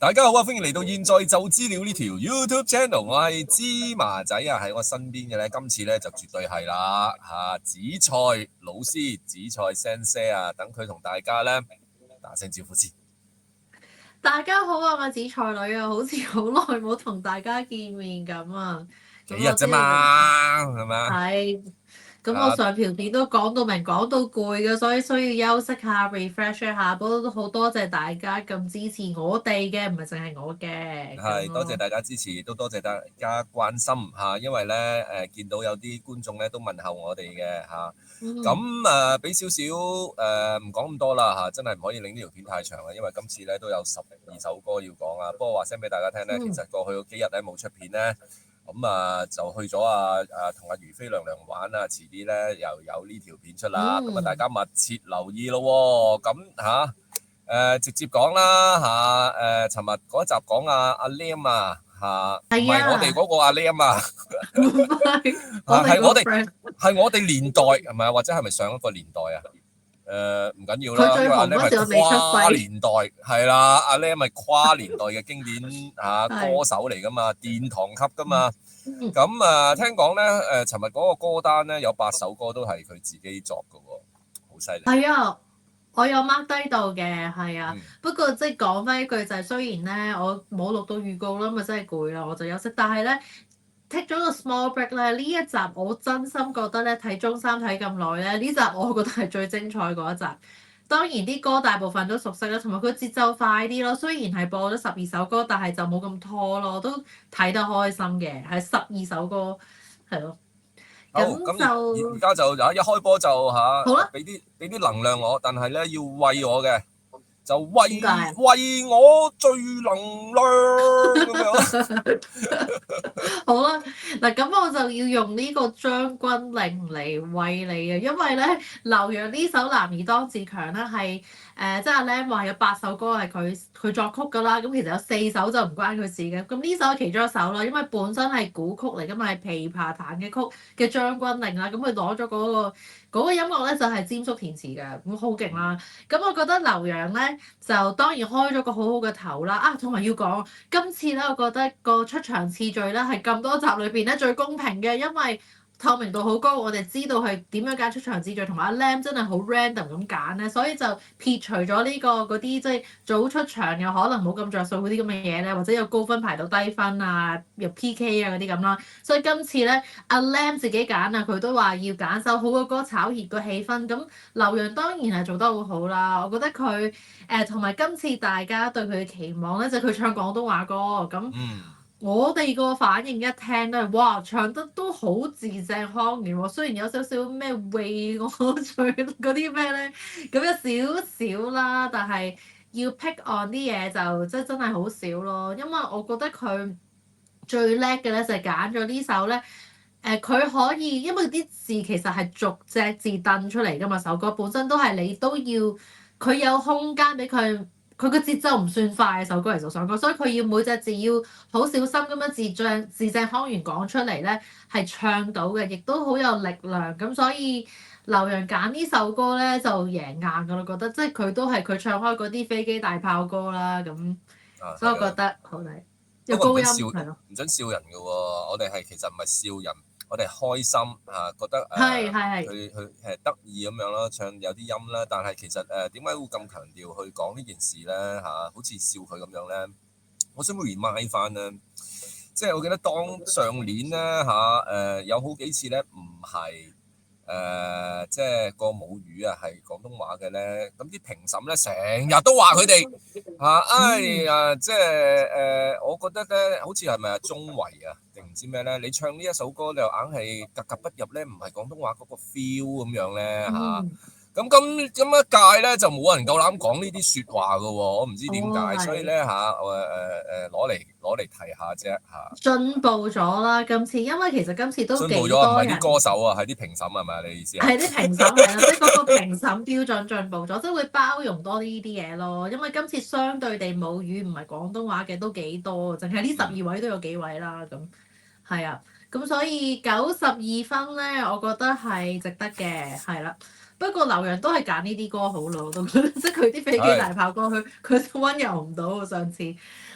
大家好啊！歡迎嚟到現在就知了呢條 YouTube channel，我係芝麻仔啊，喺我身邊嘅咧，今次咧就絕對係啦嚇，紫菜老師、紫菜 Sensei 啊，等佢同大家咧打聲招呼先。大家好啊，我係紫菜女啊，好似好耐冇同大家見面咁啊。幾日啫嘛，係咪啊？係，咁我啊，上條片都講到明，講到攰嘅，所以需要休息下，refresh 一下。不過都好多謝大家咁支持我哋嘅，唔係淨係我嘅咁係多謝咯。大家支持，亦都多謝大家關心嚇，因為咧見到有啲觀眾咧都問候我哋嘅嚇。咁嗯俾少少唔講咁多啦嚇，真係唔可以令呢條片太長啊，因為今次咧都有12首歌要講啊。不過話聲俾大家聽咧，其嗯實過去嗰幾日咧冇出片咧，咁就去咗同阿如妃娘娘玩啊，遲啲咧又有呢條片出啦，咁大嗯，家密切留意咯喎，咁嚇。直接講啦嚇，尋日嗰一集講阿 Lam 啊嚇，唔係係我哋啊，嗰個阿 Lam 啊唔係我嚇，哋個 係我哋 friend，係我哋年代係咪啊？或者係咪上一個年代啊？唔緊要啦，因佢最為阿 紅 Lam 嗰時我係未出世，跨年代係啦，阿 Lam 係跨年代嘅經典歌係，手嚟噶嘛，殿堂級噶嘛。嗯，咁聽講咧尋日嗰個歌單咧有8首歌都係佢自己作嘅喎，好犀利。係啊。我有 mark 低到嘅，係啊。嗯不過即係講翻一句就係，雖然咧我冇錄到預告啦，咪真係攰啦，我就休息。但係咧 take 咗個 small break 咧，呢一集我真心覺得咧睇中三睇咁耐咧，呢集我覺得係最精彩嗰一集。當然啲歌大部分都熟悉啦，同埋佢節奏快啲咯。雖然係播咗12首歌，但係就冇咁拖咯，都睇得開心嘅。係12首歌，係咯。好，咁咁而就家就一開波就好啦。俾啲能量我，但係咧要餵我嘅，就餵點解啊？餵我最能量咁樣。好啦，嗱咁我就要用呢個將軍令嚟為你啊，因為咧劉洋呢首男兒當自強咧係即係阿 Lam 話有8首歌係佢作曲㗎啦，咁其實有4首就唔關佢事嘅，咁呢首係其中一首啦，因為本身係古曲嚟㗎嘛，係琵琶彈嘅曲嘅將軍令啦，咁佢攞咗嗰個音樂咧就係詹叔填詞嘅，咁好勁啦，咁我覺得劉洋咧就當然開咗個好好嘅頭啦，同埋要講。今次咧，我覺得個出場次序咧係咁多集裏邊咧最公平嘅，因為透明度好高，我哋知道係點樣揀出場次序，同埋阿 Lam 真係好 random 咁揀咧，所以就撇除咗呢個嗰啲即係早出場又可能冇咁着數嗰啲咁嘅嘢咧，或者有高分排到低分啊，入 PK 啊嗰啲咁啦。所以今次咧，阿 Lam 自己揀啊，佢都話要揀首好嘅歌炒熱個氣氛。咁劉洋當然係做得好好啦，我覺得佢。同埋今次大家對佢嘅期望咧，就係佢唱廣東話歌。咁嗯，我哋個反應一聽都係，哇，唱得都好字正腔圓喎。雖然有少少咩為我唱嗰啲咩咧，咁有少少啦，但係要 pick on 啲嘢就真係好少咯。因為我覺得佢最叻嘅咧就係揀咗呢首咧。佢可以，因為啲字其實係逐隻字掟出嚟㗎嘛，首歌本身都係你都要，佢有空間俾佢，佢個節奏唔算快，首歌嚟做首歌，所以佢要每隻字要好小心咁樣字正腔圓講出嚟咧，係唱到嘅，亦都好有力量。咁所以劉洋揀呢首歌咧就贏硬㗎啦，覺得即係佢都係佢唱開嗰啲飛機大炮歌啦，咁所以我覺係啊，得好睇，不又高音過唔準笑，係咯，唔準笑人嘅喎。我哋係其實唔係笑人，我哋開心覺得係係係，佢係得意咁樣咯，唱有啲音啦。但係其實點解會咁強調去講呢件事咧好似笑佢咁樣咧？我想 remind 翻咧，即係我記得當上年咧有好幾次咧唔係。即係個母語係廣東話嘅咧，咁啲評審咧成日都話佢哋哎嗯。呀，即係我覺得咧，好似係咪鐘維定唔知咩咧？你唱呢一首歌，你又硬係格格不入咧，唔係廣東話嗰個 feel 咁樣咧嗯，咁一屆咧就冇人夠膽講呢啲説話嘅喎，我唔知點哦，解，所以係咧攞嚟提下啫進步咗啦。今次因為其實今次都幾進步咗啊，唔係啲多人歌手啊，係啲評審係咪你意思啊？係啲評審係啦，即係嗰個評審標準進步咗，即係會包容多呢啲嘢咯。因為今次相對地母語唔係廣東話嘅都幾多，淨係呢12位都有幾位啦。咁係啊，咁所以92分咧，我覺得係值得嘅，係啦。不過劉洋都係揀呢啲歌好咯，我都覺得即係佢啲飛機大炮歌，佢温柔唔到喎上次，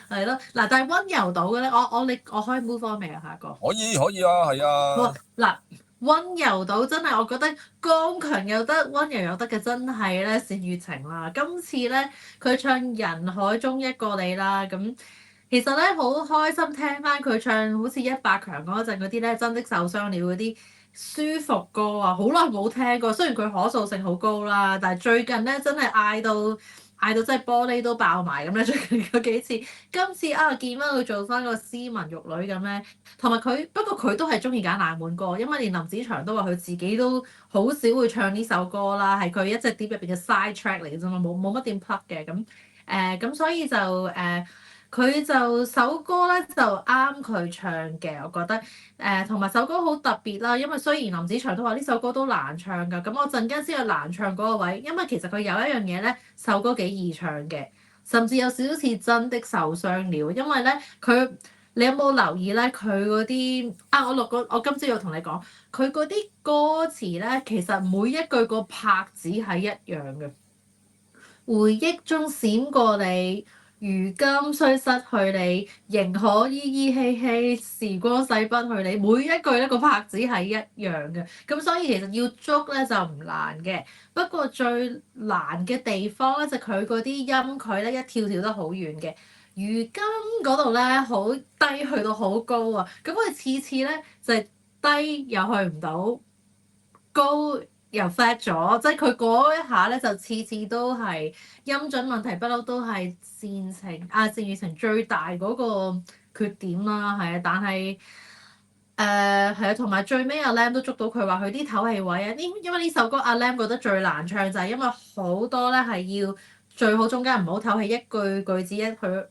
係咯嗱，但係温柔到嘅咧，我可以 move on 未啊下一個？可以啊，係啊，嗱，温柔到真係我覺得剛強又得，温柔又得嘅真係咧冼雨情啦。今次咧佢唱人海中一個你啦，咁其實咧好開心聽翻佢唱好似100強嗰陣嗰啲咧真的受傷了嗰啲舒服歌啊，好耐冇聽過。雖然佢可塑性好高啦，但係最近咧真係嗌到真係玻璃都爆埋咁咧。最近嗰幾次，今次啊見翻佢做翻個斯文玉女咁咧。同埋佢，不過佢都係中意揀冷門歌，因為連林子祥都話佢自己都好少會唱呢首歌啦，係佢一隻碟入邊嘅 side track 嚟嘅啫嘛，冇乜點 plug 嘅咁咁，所以就佢就首歌咧就啱佢唱嘅，我覺得同埋首歌好特別啦，因為雖然林子祥都話呢首歌都難唱㗎，咁我陣間先有難唱嗰個位，因為其實佢有一樣嘢咧，首歌幾易唱嘅，甚至有少少似真的受傷了，因為咧佢。你有冇留意咧？佢嗰啲啊，我今朝有同你講，佢嗰啲歌詞咧，其實每一句個拍子係一樣嘅。回憶中閃過你，如今雖失去你，仍可依依稀稀，時光洗不去你。每一句咧個拍子係一樣嘅，咁所以其實要捉咧就唔難嘅。不過最難嘅地方咧就佢嗰啲音距咧一跳跳得好遠嘅。如今嗰度咧好低去到好高啊，咁佢次次咧就係低又去唔到，高又 flat 咗，即係佢嗰一下咧就次次都係音準問題，不嬲都係冼雨情最大嗰個缺點啦，係啊，但係係啊，同埋最尾阿 Lam 都捉到佢話佢啲唞氣位啊，因為呢首歌阿 Lam 覺得最難唱就係因為好多咧係要最好中間唔好唞氣，一句句子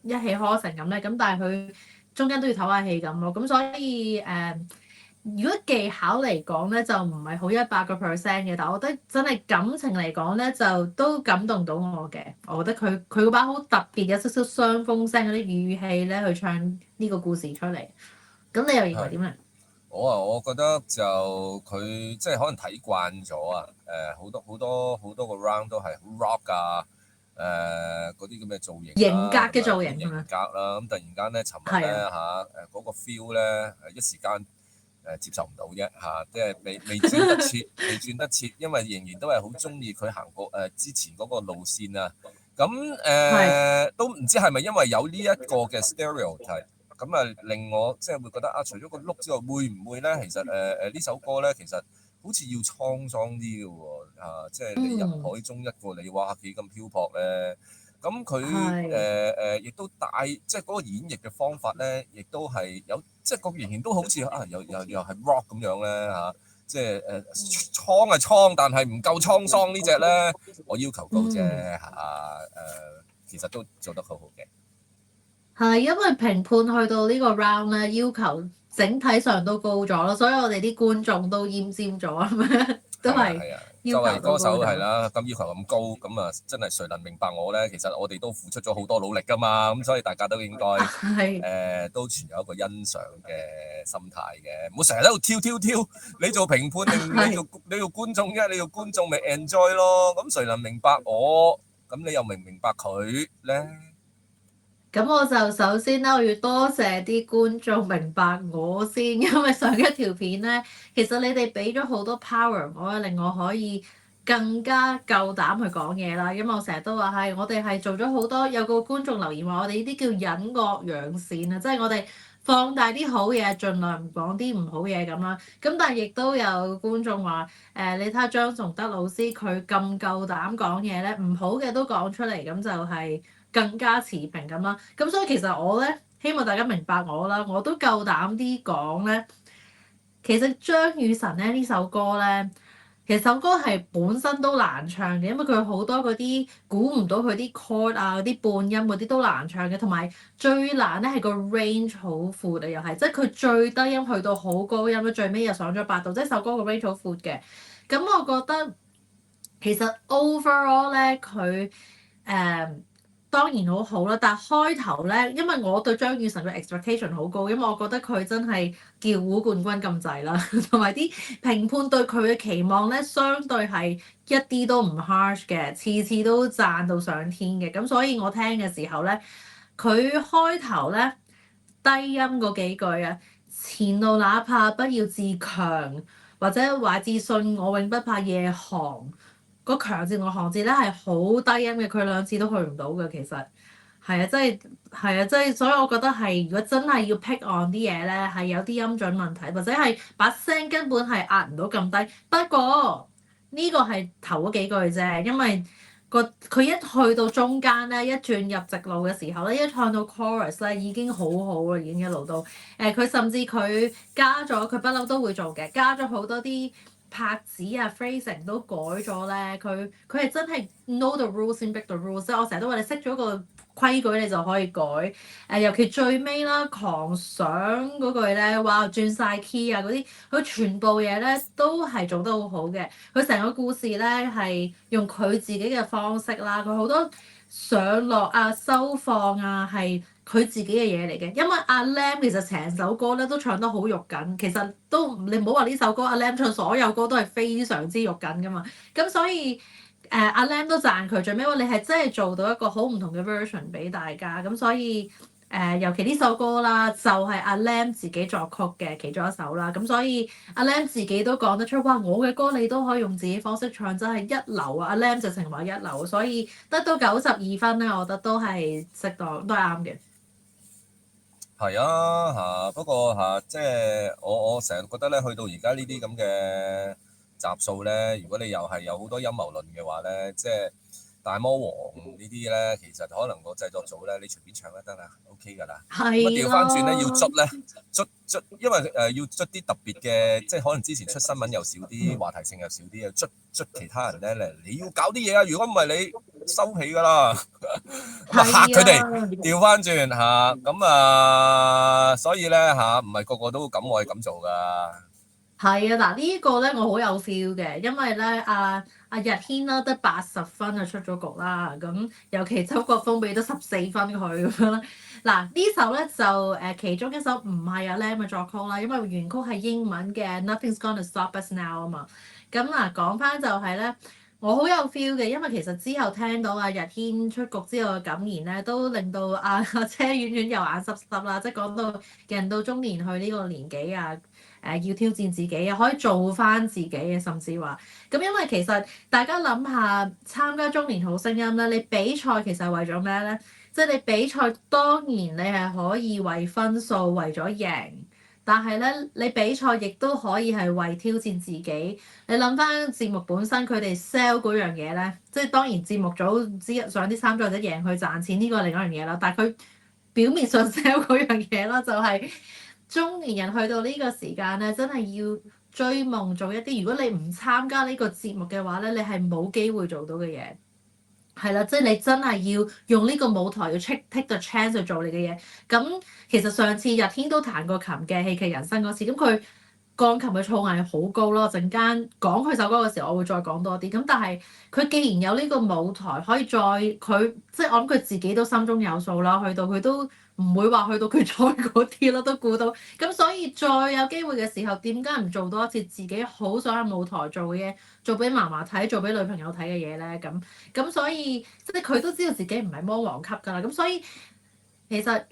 一氣呵成咁咧，咁但係佢中間都要唞下氣咁咯，咁所以如果技巧嚟講咧，就唔係好100%嘅，但係我覺得真係感情嚟講咧，就都感動到我嘅。我覺得佢嗰把好特別嘅少少雙風聲嗰啲語氣咧，去唱呢個故事出嚟。咁你又認為點咧？我覺得就佢即係可能睇慣咗啊，好多個 round 都係好 rock 啊，嗰啲咁嘅造型型格嘅造型型係咪？格啦，咁突然間咧，尋日咧係嚇嗰個 feel 咧一時間接受唔到啫嚇，即係未轉得切，未轉得切，因為仍然都係好中意佢行過之前嗰個路線啊，咁都唔知係咪因為有呢一個嘅 stereotype。咁啊，令我即係會覺得啊，除咗個碌之外，會唔會咧？其實呢首歌咧，其實好似要滄桑啲嘅喎，即係你人海中一個你，哇幾咁漂泊咧！咁佢亦都帶即係嗰個演繹嘅方法咧，亦都係有即係個仍然都好似啊，又係 rock 咁樣咧嚇，即係蒼係蒼，但係唔夠滄桑呢只咧，我要求高啫嚇其實都做得好好嘅。係因為評判去到呢個 round 咧，要求整體上都高咗咯，所以我哋啲觀眾都奄尖咗咁樣，都係要作為求都高歌手係咗。啦，咁要求咁高，咁啊真係誰能明白我咧？其實我哋都付出咗好多努力㗎嘛，咁所以大家都應該都存有一個欣賞嘅心態嘅，唔好成日喺度挑。你做評判定你做觀眾啫？你做觀眾咪 enjoy 咯。咁誰能明白我？咁你又明唔明白佢咧？咁我就首先咧，我要多謝啲觀眾明白我先，因為上一條片咧，其實你哋俾咗好多 power 我，令我可以更加夠膽去講嘢啦。因為我成日都話係，我哋係做咗好多，有個觀眾留言話我哋呢啲叫隱惡揚善啊，即係我哋放大啲好嘢，盡量唔講啲唔好嘢咁啦。咁但係亦都有觀眾話你睇下張崇德老師佢咁夠膽講嘢咧，唔好嘅都講出嚟，咁就係更加持平咁啦，咁所以其實我咧希望大家明白我啦，我都夠膽啲講咧。其實張雨晨咧呢首歌咧，其實首歌係本身都難唱嘅，因為佢好多嗰啲估唔到佢啲 chord 啊、嗰啲半音嗰啲都難唱嘅，同埋最難咧係個 range 好闊啊，又係即係佢最低音去到好高音，最尾又上咗8度，即係首歌個 range 好闊嘅。咁我覺得其實 overall 咧佢誒。當然好好啦，但係開頭咧，因為我對張雨晨嘅 expectation 好高，因為我覺得佢真係叫胡冠軍咁滯啦，同埋啲評判對佢嘅期望咧，相對係一啲都唔 harsh 嘅，次次都讚到上天嘅，咁所以我聽嘅時候咧，佢開頭咧低音嗰幾句啊，前路哪怕不要自強，或者懷自信，我永不怕夜航。個強字同行字咧係好低音嘅，佢兩次都去唔到嘅，其實係啊，即係係啊，即係所以我覺得係如果真係要 pick on 啲嘢咧，係有啲音準問題，或者係把聲根本係壓唔到咁低。不過呢個係頭嗰幾句啫，因為佢一去到中間咧，一轉入直路嘅時候咧，一唱到 chorus 咧已經好好啦，已經一路都佢甚至佢加咗，佢不嬲都會做嘅，加咗好多啲拍子啊 phrasing 都改咗咧，佢係真係 know the rules and break the rules，即係我成日都話你識咗個規矩你就可以改。尤其最尾啦，狂想嗰句咧，哇轉晒 key 啊嗰啲，佢全部嘢咧都係做得好好嘅。佢成個故事咧係用佢自己嘅方式啦，佢好多上落啊、收放啊係佢自己嘅嘢嚟嘅。因為阿 Lam 其實成首歌咧都唱得好肉緊，其實都你唔好話呢首歌，阿 Lam 唱所有歌都係非常之肉緊噶嘛。咁所以阿 Lam 都讚佢最尾話你係真係做到一個好唔同嘅 version 俾大家。咁所以尤其呢首歌啦，就係阿 Lam 自己作曲嘅其中一首啦。咁所以阿 Lam 自己都講得出，哇！我嘅歌你都可以用自己方式唱，真係一流啊！阿 Lam 就成為一流，所以得到92分咧，我覺得都係適當，都係啱嘅。係啊嚇，不過嚇即係我成日覺得咧，去到而家呢啲咁嘅集數咧，如果你又係有好多陰謀論嘅話咧，即係大魔王呢啲咧，其實可能個製作組咧，你隨便唱都得啦，OK 㗎啦。咁啊係調翻轉咧，要咯，捽咧，捽，因為要捽啲特別嘅，即係可能之前出新聞又少啲，話題性又少啲啊，捽其他人咧嚟，你要搞啲嘢啊！如果唔係你收起㗎啦，咁啊嚇係佢哋。啊。調翻轉嚇，咁所以咧嚇，唔係個個都咁愛咁做噶。係啊，嗱呢個咧我好有 feel 嘅，因為咧阿日軒啦得80分就出咗局啦，咁尤其周國峰俾咗14分佢咁樣啦。嗱呢首咧就其中一首唔係阿 Lam 嘅作曲啦，因為原曲係英文嘅 Nothing's Gonna Stop Us Now 啊嘛。咁嗱講翻就係咧，我好有 feel 嘅，因為其實之後聽到阿日軒出局之後嘅感言咧，都令到阿車婉婉又眼濕濕啦，即係講到人到中年去呢個年紀啊。要挑戰自己啊，可以做翻自己嘅，甚至話咁，因為其實大家諗下參加中年好聲音咧，你比賽其實係為咗咩咧？即係你比賽當然你係可以為分數為咗贏，但係咧你比賽亦都可以係為挑戰自己。你諗翻節目本身，佢哋 sell 嗰樣嘢咧，即係當然節目組之上啲參賽者贏去賺錢呢個係另一樣嘢啦，但係佢表面上 sell 嗰樣嘢啦，就係中年人去到呢個時間咧，真係要追夢做一啲，如果你唔參加呢個節目嘅話咧，你係冇機會做到嘅嘢。係啦，即係你真係要用呢個舞台要 take the chance 去做你嘅嘢。咁其實上次日天都彈過琴嘅戲劇人生嗰次，咁佢鋼琴嘅造詣好高咯。陣間講佢首歌嘅時候，我會再講多啲。咁但係佢既然有呢個舞台，可以再佢即係我諗佢自己都心中有數啦。去到佢都唔會話去到決賽嗰啲咯，都估到。咁所以再有機會嘅時候，點解唔做多一次自己好想喺舞台做嘅嘢，做俾嫲嫲睇，做俾女朋友睇嘅嘢咧？咁所以即係佢都知道自己唔係魔王級㗎啦。咁所以其實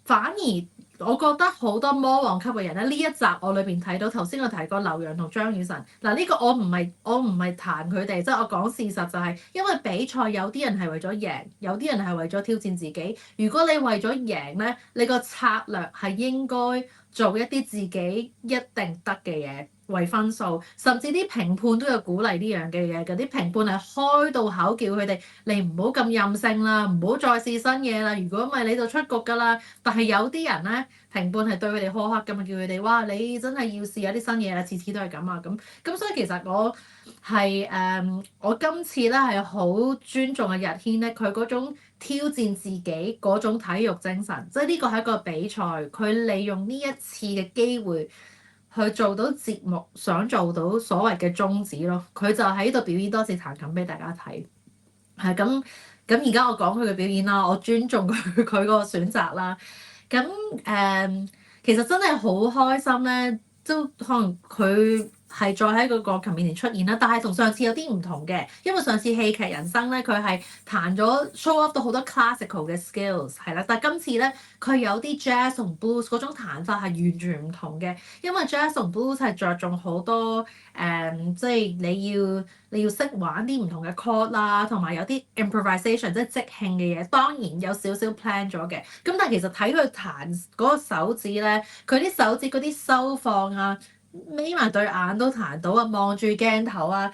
反而我覺得好多魔王級嘅人咧，呢一集我裏邊睇到頭先我提過劉洋同張雨晨嗱，呢個我唔係彈佢哋，即係我講事實就係因為比賽有啲人係為咗贏，有啲人係為咗挑戰自己。如果你為咗贏咧，你個策略係應該做一啲自己一定得嘅嘢。為分數，甚至啲評判都有鼓勵呢樣嘅嘢嘅，啲評判係開到口叫佢哋，你唔好咁任性啦，唔好再試新嘢啦。如果唔係你就出局㗎啦。但係有啲人咧，評判係對佢哋苛刻㗎嘛，叫佢哋哇，你真係要試下啲新嘢啦，次次都係咁啊咁。所以其實我係我今次咧係好尊重阿日軒咧，佢嗰種挑戰自己嗰種體育精神，即係呢個係一個比賽，佢利用呢一次嘅機會。去做到節目想做到所謂嘅宗旨咯，佢就喺度表演多次彈琴俾大家睇，係咁咁而家我講佢嘅表演啦，我尊重佢個選擇啦。咁其實真係好開心咧，都可能佢係再喺嗰個琴面前出現啦，但係同上次有啲唔同嘅，因為上次戲劇人生咧佢係彈咗 show up 到好多 classical 嘅 skills 係啦，但係今次咧佢有啲 jazz 同 blues 嗰種彈法係完全唔同嘅，因為 jazz 同 blues 係着重好多即係你要識玩啲唔同嘅 chord 啦，同埋有啲 improvisation 即係即興嘅嘢，當然有少少 plan 咗嘅。咁但係其實睇佢彈嗰個手指咧，佢啲手指嗰啲收放啊，眯埋對眼都彈到啊，望住鏡頭啊，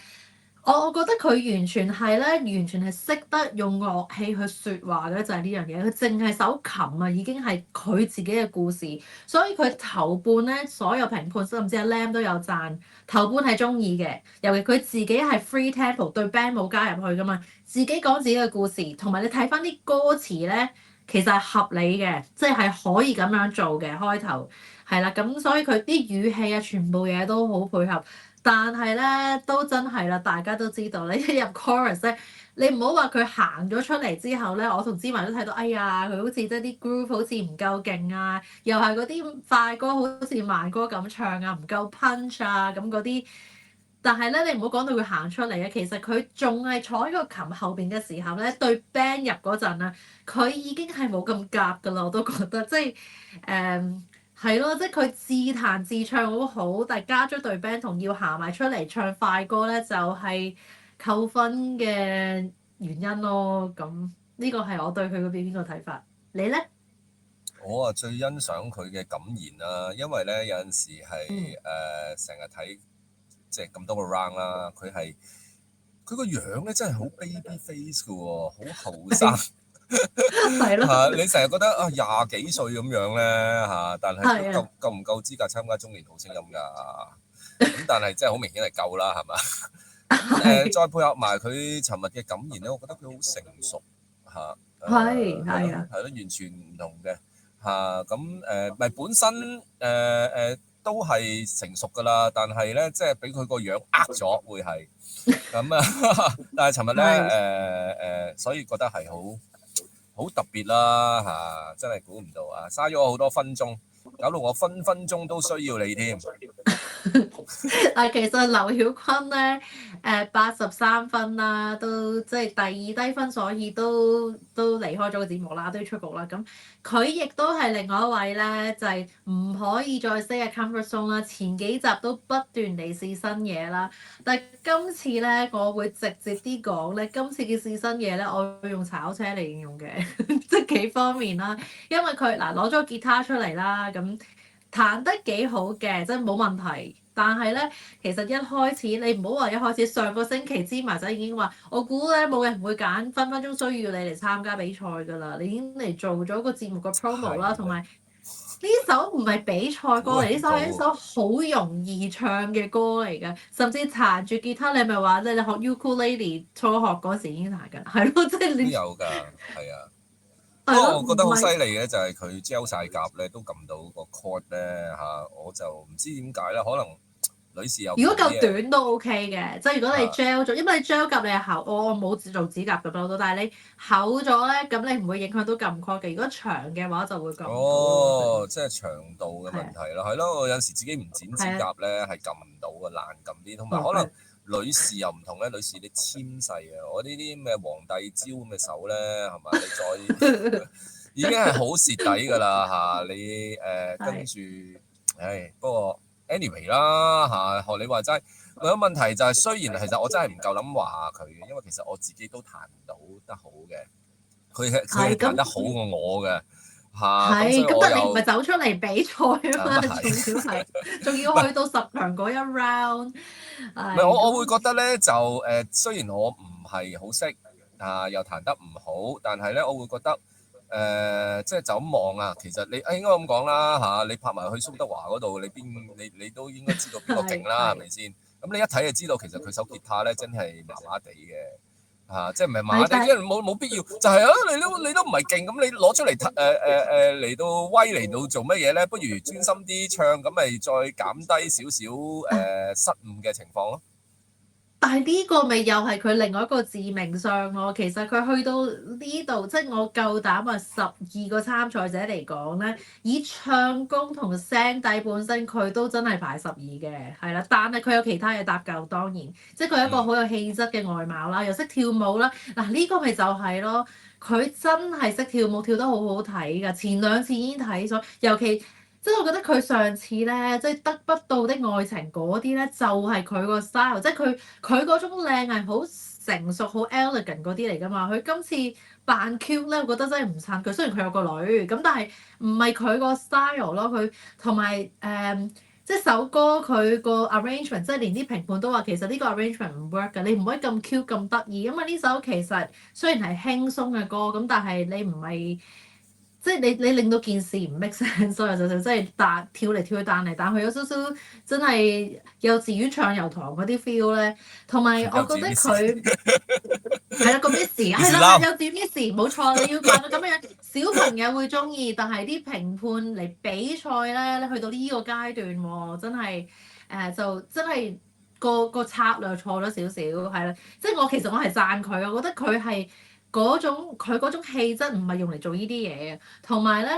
我覺得佢完全係咧，完全係識得用樂器去説話嘅就係呢樣嘢。佢淨係手琴啊，已經係佢自己嘅故事。所以佢頭半咧，所有評判甚至阿 Lam 都有讚，頭半係中意嘅。尤其佢自己係 free tempo 對 band 冇加入去噶嘛，自己講自己嘅故事，同埋你睇翻啲歌詞咧，其實係合理嘅，即係可以咁樣做嘅開頭係啦。咁所以佢啲語氣啊，全部嘢都好配合。但係咧，都真係啦，大家都知道你一入 chorus 咧，你唔好話佢行咗出嚟之後咧，我同芝麻都睇到，哎呀，佢好似即係啲 groove 好似唔夠勁啊，又係嗰啲快歌好似慢歌咁唱啊，唔夠 punch 啊咁嗰啲。但係咧，你唔好講到佢行出嚟啊，其實佢仲係坐喺個琴後邊嘅時候咧，對 band 入嗰陣啊，佢已經係冇咁夾噶啦，我都覺得即係係咯，即係佢自彈自唱好好，但係加咗隊 band 同要行埋出嚟唱快歌咧，就係扣分嘅原因咯。咁呢個係我對佢嘅表演個睇法。你咧？我啊最欣賞佢嘅感言啦，因為咧有陣時嗯，係成日睇即係咁多個 round 啦，佢個樣咧真係好 baby face 嘅喎，好後生係咯，嚇，你成日覺得啊廿幾歲咁樣咧嚇，但係都係啊，夠唔夠資格參加中年好聲音㗎？咁但係真係好明顯係夠啦，係嘛？咁係再配合埋佢尋日嘅感言咧，我覺得佢好成熟嚇，係咯係啊，係咯，完全唔同嘅。咁咪本身都係成熟㗎啦，但係咧即係俾佢個樣呃咗會係咁啊！但係尋日係。咧所以覺得係好特別啦真係估唔到啊！嘥咗我好多分鐘，搞到我分分鐘都需要你添。但其實劉曉坤咧，83分啦，都即係第二低分，所以都離開咗個節目啦，都要出局啦。咁佢亦都係另外一位咧，就係、唔可以再 stay at comfort zone 啦。前幾集都不斷地試新嘢啦，但係今次咧，我會直接啲講咧，今次嘅試新嘢咧，我會用炒車嚟形容嘅，即係幾方面啦。因為佢嗱攞咗吉他出嚟啦，咁彈得幾好嘅，即係冇問題。但係咧，其實一開始你唔好話一開始，上個星期芝麻仔已經話，我估咧冇人會揀，分分鐘需要你嚟參加比賽㗎啦。你已經嚟做咗個節目個 promo 啦，同係啦，埋呢首唔係比賽歌嚟，呢首估唔到係一首好容易唱嘅歌嚟㗎。甚至彈住吉他，你係咪話你學 ukulele 初學嗰時已經彈緊？係咯，即係你都有㗎，係啊。不係咯，過我覺得好犀唔係。利嘅就係佢 gel 晒夾咧，都撳到個 chord 咧我就唔知點解啦，可能女士有如果夠啲嘢短都 OK 嘅，即係如果你 嚇 gel 咗，因為你 gel 夾你係厚，我冇做指甲咁多，但係你厚咗咧，咁你唔會影響到撳 cord 嘅。如果長嘅話就會撳唔到咯，係咯，哦，即係長度嘅問係啊，題啦，係咯，我有時自己唔剪指係啊，甲咧係撳唔到嘅，難撳啲，同埋哦，可係，能女士又唔同咧，女士你纖細啊，我呢啲咩皇帝蕉咁嘅手咧係嘛，你再已經係好蝕底㗎啦你跟係住，唉，不過 anyway 啦學你話齋，個問題就係雖然其實我真係唔夠膽話佢嘅，因為其實我自己都彈唔到得好嘅，佢係彈係咁得好過我嘅咁所係咁，以我又但你唔係走出嚟比賽啊嘛，咁啊仲要係，係仲唔係要去到10強嗰一 round，唔係我會咁覺得咧就雖然我唔係好識又彈得唔好，但係咧我會覺得即係就咁望其實你應該咁講啦你拍埋去蘇德華嗰度，你都應該知道邊個勁啦，係係係咪先？咁你一睇就知道其實佢手吉他咧真係麻麻地嘅。即係唔係麻麻係，地，因為冇必要，就係你都唔係勁，咁你攞出嚟嚟到威嚟到做乜嘢咧？不如專心啲唱，咁咪再減低少少失誤嘅情況咯。但係呢個咪又係佢另外一個致命傷咯。其實佢去到呢度，即係我夠膽話12個參賽者嚟講咧，以唱功同聲底本身佢都真係排12嘅，係啦。但係佢有其他嘢搭救，當然，即係佢係一個好有氣質嘅外貌啦，又識跳舞啦。嗱呢個咪就係咯，佢真係識跳舞，跳得好好睇㗎。前2次已經睇咗，尤其。即係我覺得佢上次咧，即係得不到的愛情嗰啲咧，就係佢個 style，即係佢嗰種靚係好成熟、好 elegant 嗰啲嚟㗎嘛。佢今次扮 cute 咧，我覺得真係唔襯佢。雖然佢有個女，咁但係唔係佢個 style 咯。佢同埋即係首歌佢個 arrangement，即係連啲評判都話其實呢個 arrangement 唔 work 㗎。你唔可以咁 cute 咁得意，因為呢首其實雖然係輕鬆嘅歌，咁但係你唔係。即係你令到件事唔 make sense，所以就即係跳嚟跳去彈嚟彈去，有少少真係幼稚園唱油塘嗰啲 feel 咧。同埋我覺得佢係啦個 Miss 係啦，幼稚園 Miss 冇錯，你要扮到咁樣，小朋友會中意，但係啲評判嚟比賽咧，去到呢個階段喎，真係就真係個策略錯咗少少，係啦。即係其實我係讚佢，我覺得佢係。佢嗰種氣質唔係用嚟做呢啲嘢嘅，同埋咧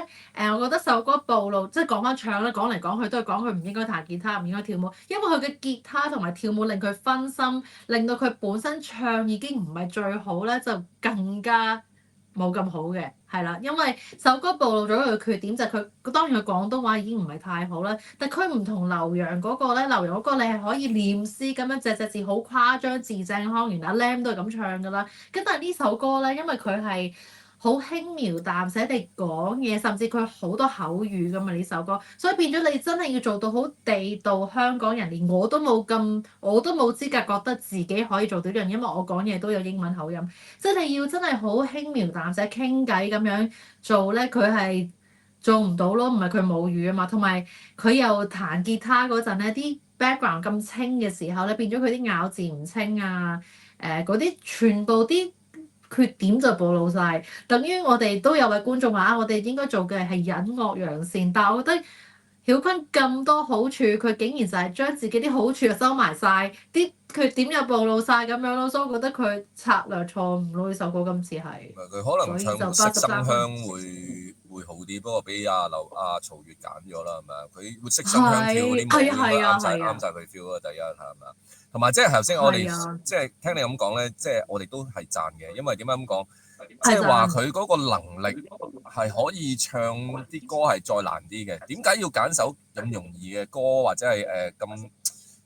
我覺得首歌暴露，即係講翻唱咧，講嚟講去都係講佢唔應該彈吉他，唔應該跳舞，因為佢嘅吉他同埋跳舞令佢分心，令到佢本身唱已經唔係最好咧，就更加冇咁好嘅，係啦，因為首歌暴露咗佢嘅缺點就係佢當然佢廣東話已經唔係太好啦，但佢唔同劉洋嗰個咧，劉洋嗰個你係可以念詩咁樣隻隻字好誇張字正腔圓，阿 Lam 都係咁唱㗎啦。咁但係呢首歌咧，因為佢係好輕描淡寫地講嘢，甚至佢好多口語㗎嘛呢首歌，所以變咗你真係要做到好地道香港人，連我都冇資格覺得自己可以做到呢樣，因為我講嘢都有英文口音，即係你要真係好輕描淡寫傾偈咁樣做咧，佢係做唔到咯，唔係佢母語啊嘛，同埋佢又彈吉他嗰陣咧，啲 background 咁清嘅時候咧，變咗佢啲咬字唔清啊，嗰啲全部啲缺點就暴露晒。等於我哋都有位觀眾話啊，我哋應該做嘅係隱惡揚善，但係我覺得曉坤咁多好處，佢竟然就係將自己啲好處又收埋晒，啲缺點又暴露晒咁樣咯，所以我覺得佢策略錯誤咯，呢首歌今次係。佢可能唱《色心香》會好啲，不過俾曹越揀咗啦，係咪啊？佢會色心香跳嗰啲舞應該啱晒佢 feel 啊！第一係咪啊？同埋即係頭先我哋即係聽你咁講咧，即係我哋都係讚嘅，因為點解咁講？即係話佢嗰個能力係可以唱啲歌係再難啲嘅。點解要揀首咁容易嘅歌，或者係咁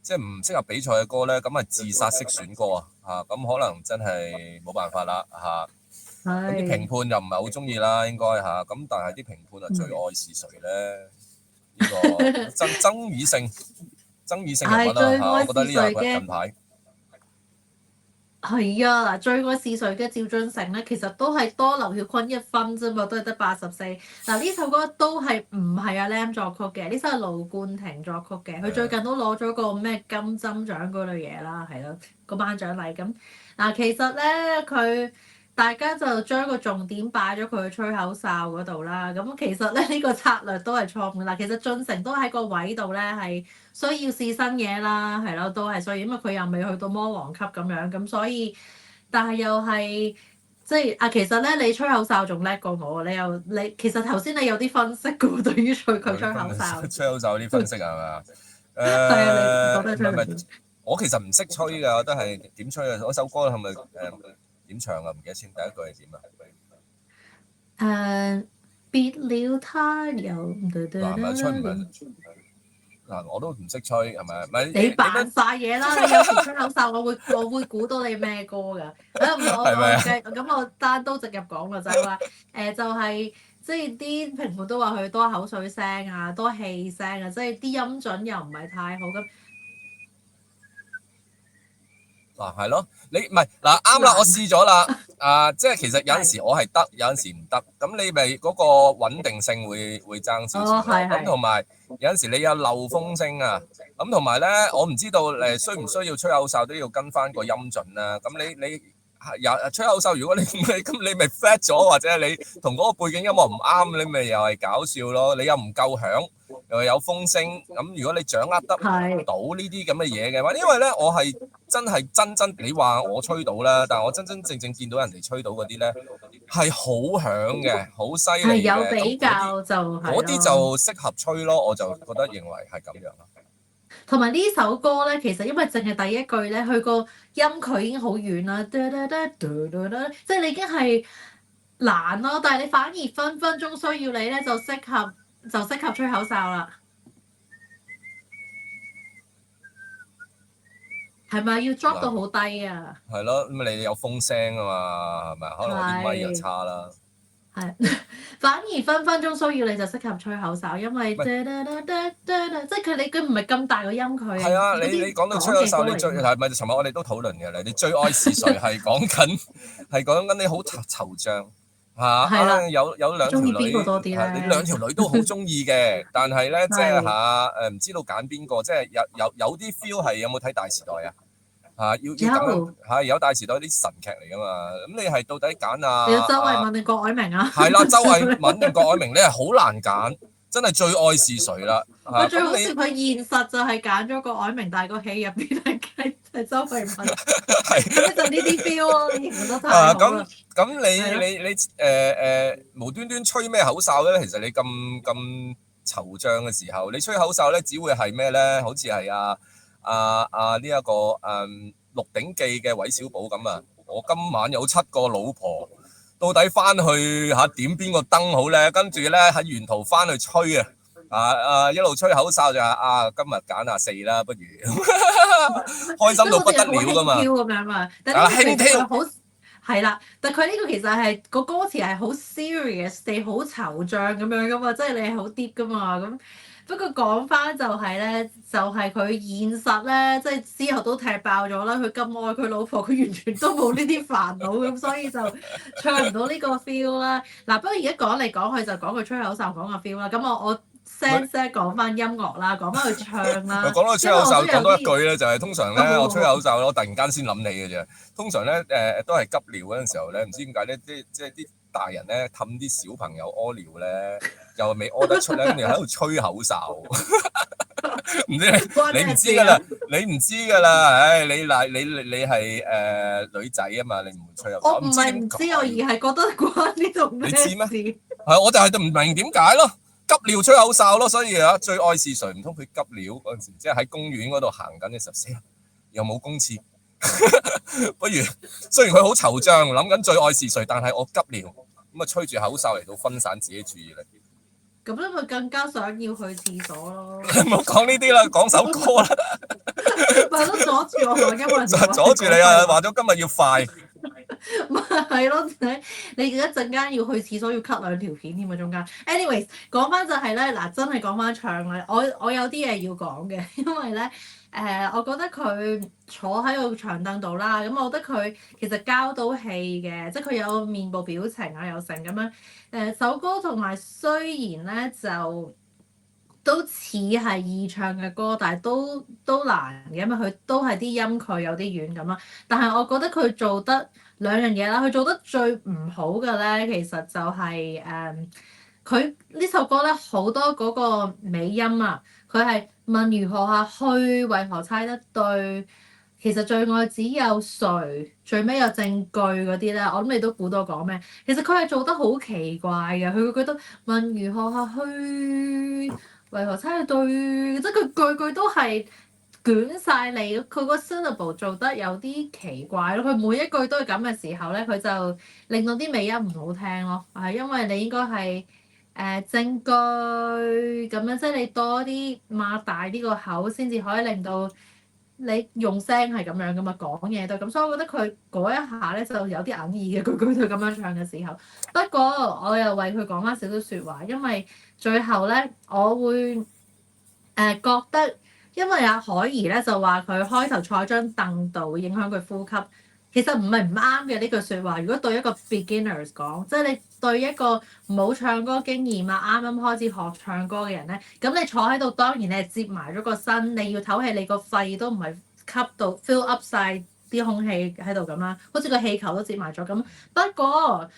即係唔適合比賽嘅歌咧？咁係自殺式選歌啊！咁可能真係冇辦法啦嚇。咁啲評判又唔係好中意啦，應該嚇。咁但係啲評判啊，最愛是誰咧？呢個爭議性人物啦嚇，我覺得呢個近排。係啊，嗱，最愛是誰嘅趙俊成咧，其實都係多劉曉坤1分啫嘛，都係得84。嗱呢首歌都係唔係阿 Lam 作曲嘅，呢首係盧冠廷作曲嘅，佢最近都攞咗個咩金針獎嗰類嘢啦，係咯，個頒獎禮咁。嗱其實咧大家就將個重點擺咗佢吹口哨嗰度啦，咁其實咧呢個策略都係錯誤啦。其實俊成都喺個位度咧係需要試新嘢啦，係咯，都係所以，因為佢又未去到魔王級咁樣，咁所以，但係又係即係其實咧你吹口哨仲叻過我，你其實頭先你有啲分析嘅喎，對於佢吹口哨。吹口哨啲分析係咪啊？係啊，你覺得吹？唔係，我其實唔識吹㗎，我都係點吹啊？嗰首歌係咪點唱啊？唔記得先，第一句係點啊？別了他又嗱，咪吹唔係嗱，我都唔識吹係咪？咪你扮晒嘢啦！你有時吹口哨，我會估到你咩歌㗎？咁我單刀直入講啦，就係話就係即係啲評判都話佢多口水聲啊，多氣聲啊，即係啲音準又唔係太好咁。嗱係咯，你唔係嗱啱啦，我試咗啦，即係其實有陣時我係得，有陣時唔得，咁你咪嗰個穩定性會爭少少咯。咁同埋有陣時你有漏風聲啊，咁同埋咧，我唔知道需唔需要吹口哨都要跟翻個音準啦。咁你吹口哨，如果你咁你咪 flat 咗，或者你同嗰個背景音樂唔啱，你咪又係搞笑咯。你又唔夠響，又有風聲，咁如果你掌握得到呢啲咁嘅嘢嘅話，因為咧我係真係真，你話我吹到啦，但係我真正見到人哋吹到嗰啲咧係好響嘅，好犀利嘅。有比較就係嗰啲就適合吹咯，我就覺得認為係咁樣咯。同埋呢首歌咧，其實因為淨係第一句咧，佢個音距已經好遠啦，即係你已經係難咯。但係你反而分分鐘需要你咧，就適合吹口哨啦。係咪要 drop 到好低啊？係咯，咁你有風聲啊嘛，係咪？可能我啲咪又差啦。係，反而分分鐘需要你就適合吹口哨，因為即係佢唔係咁大個音距。係啊，你講到吹口哨，你最係咪？尋日我哋都討論嘅，你最愛是誰係講緊你好惆悵嚇，有兩條女，中意邊個多啲咧？你兩條女都好中意嘅，但係咧即係嚇唔知道揀邊個，即係有啲 feel 係有冇睇《大時代》啊？要咁樣係有《大時代》啲神劇嚟噶嘛？咁你係到底揀啊？你有周慧敏定郭藹明啊？係啦，周慧敏定郭藹明，你係好難揀，真係最愛是誰啦？佢最好笑，佢現實就係揀咗郭藹明，但係個戲入邊係周慧敏，咁就呢啲 feel 咯，形容得太好啦。咁你無端端吹咩口哨咧？其實你咁惆悵嘅時候，你吹口哨咧，只會係咩咧？好似係呢一個《鹿鼎記》嘅韋小寶咁啊！我今晚有7個老婆，到底翻去點邊個燈好咧？跟住咧喺沿途翻去吹一路吹口哨就今日揀4啦，不如開心到不得了噶嘛！咁樣嘛，但係呢個其實好係啦，但佢呢個其實係個歌詞係好 serious 地好惆悵咁樣噶嘛，即係你係好 deep 噶嘛咁。不過講翻就係咧，就係佢現實咧，即係之後都踢爆咗啦。佢咁愛佢老婆，佢完全都冇呢啲煩惱咁，所以就唱唔到呢個 feel 啦。嗱，不過而家講嚟講去就講佢吹口哨講個 feel 啦。咁我 sense 講翻音樂啦，講翻佢唱啦。講到吹口哨，講多一句咧，就係通常咧，我吹口哨我突然間先諗你嘅啫。通常咧都係急尿嗰陣時候咧，唔知點解咧，即係啲大人咧氹啲小朋友屙尿咧，又未屙得出咧，跟住喺度吹口哨。唔知你唔知㗎啦，你唔知㗎啦，唉，你係女仔啊嘛，你唔會吹口哨。我唔係唔知，我而係覺得關呢度咩事？你知咩？係我就係唔明點解咯。急尿吹口哨咯，所以最愛是誰？唔通佢急尿嗰陣時，即係喺公園嗰度行緊嘅時候，死啦，又冇公廁。不如雖然佢好惆悵，諗緊最愛是誰，但係我急尿咁吹住口哨嚟到分散自己注意力。咁咧，佢更加想要去廁所咯。唔好講呢啲啦，講首歌啦。咪都阻住我講，因為阻住你啊！話咗今日要快。咪係咯，你一陣間要去廁所要 cut 2條片添啊，中間。anyways， 講翻就係咧，嗱，真係講翻唱啦。我有啲嘢要講嘅，因為咧我覺得佢坐喺個長凳度啦，咁我覺得佢其實交到戲嘅，即係佢有面部表情啊，有成咁樣。首歌同埋雖然咧就都似係易唱嘅歌，但係都難嘅，因為佢都係啲音距有啲遠咁啦。但係我覺得佢做得2樣嘢啦，佢做得最唔好嘅咧，其實就係佢呢首歌咧好多嗰個尾音啊，佢係問如何下去，為何猜得對，其實最愛只有誰，最尾有證據嗰啲咧，我諗你都估到講咩？其實佢係做得好奇怪嘅，佢會覺得問如何下去，為何猜得對，即係佢句句都係捲晒你，佢個 syllable 做得有啲奇怪咯。佢每一句都係咁嘅時候咧，佢就令到啲尾音唔好聽咯。係因為你應該係證據咁樣，即係你多啲擘大呢個口先至可以令到你用聲係咁樣噶嘛，講嘢都咁。所以我覺得佢嗰一下咧就有啲哽耳嘅，句句都咁樣唱嘅時候。不過我又為佢講翻少少説話，因為最後咧我會覺得。因為阿海怡咧就話佢開頭坐喺張凳度會影響佢呼吸，其實唔係唔啱嘅呢句説話。如果對一個 beginners 講，即係你對一個冇唱歌經驗啊，啱啱開始學唱歌嘅人咧，咁你坐喺度當然你係接埋咗個身，你要唞氣，你個肺都唔係吸到 fill up 晒啲空氣喺度咁啦，好似個氣球都接埋咗咁。不過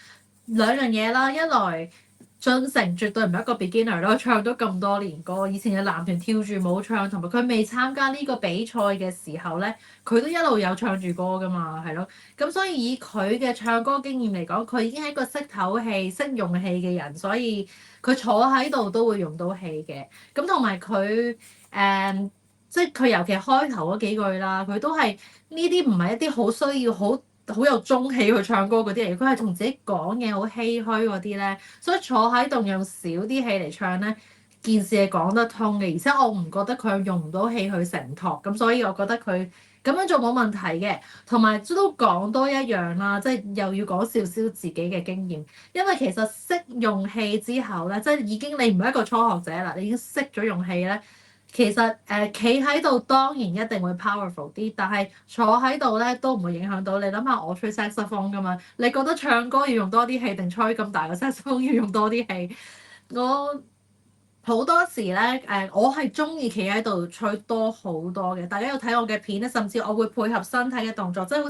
兩樣嘢啦，一來進成絕對唔係一個 beginner 咯，唱咗咁多年歌，以前嘅男團跳住舞唱，同埋佢未參加呢個比賽嘅時候咧，佢都一路有唱住歌噶嘛，係咯。咁所以以佢嘅唱歌經驗嚟講，佢已經係一個識唞氣、識用氣嘅人，所以佢坐喺度都會用到氣嘅。咁同埋佢誒，即係佢尤其開頭嗰幾句啦，佢都係呢啲唔係一啲好需要好有中氣去唱歌嗰啲嚟，佢係同自己講嘢好唏噓嗰啲咧，所以坐喺度用少啲氣嚟唱咧，件事係講得通嘅，而且我唔覺得佢用唔到氣去承托，咁所以我覺得佢咁樣做冇問題嘅，同埋都講多一樣啦，即係又要講少少自己嘅經驗，因為其實識用氣之後咧，即係已經你唔係一個初學者啦，你已經識咗用氣咧。其實企喺度當然一定會 powerful 啲，但係坐喺度咧都唔會影響到你。諗下我吹 saxophone 㗎嘛，你覺得唱歌要用多啲氣定吹咁大個 saxophone 要用多啲氣？我好多時咧我係中意企喺度吹多好多嘅。大家有睇我嘅片咧，甚至我會配合身體嘅動作，即係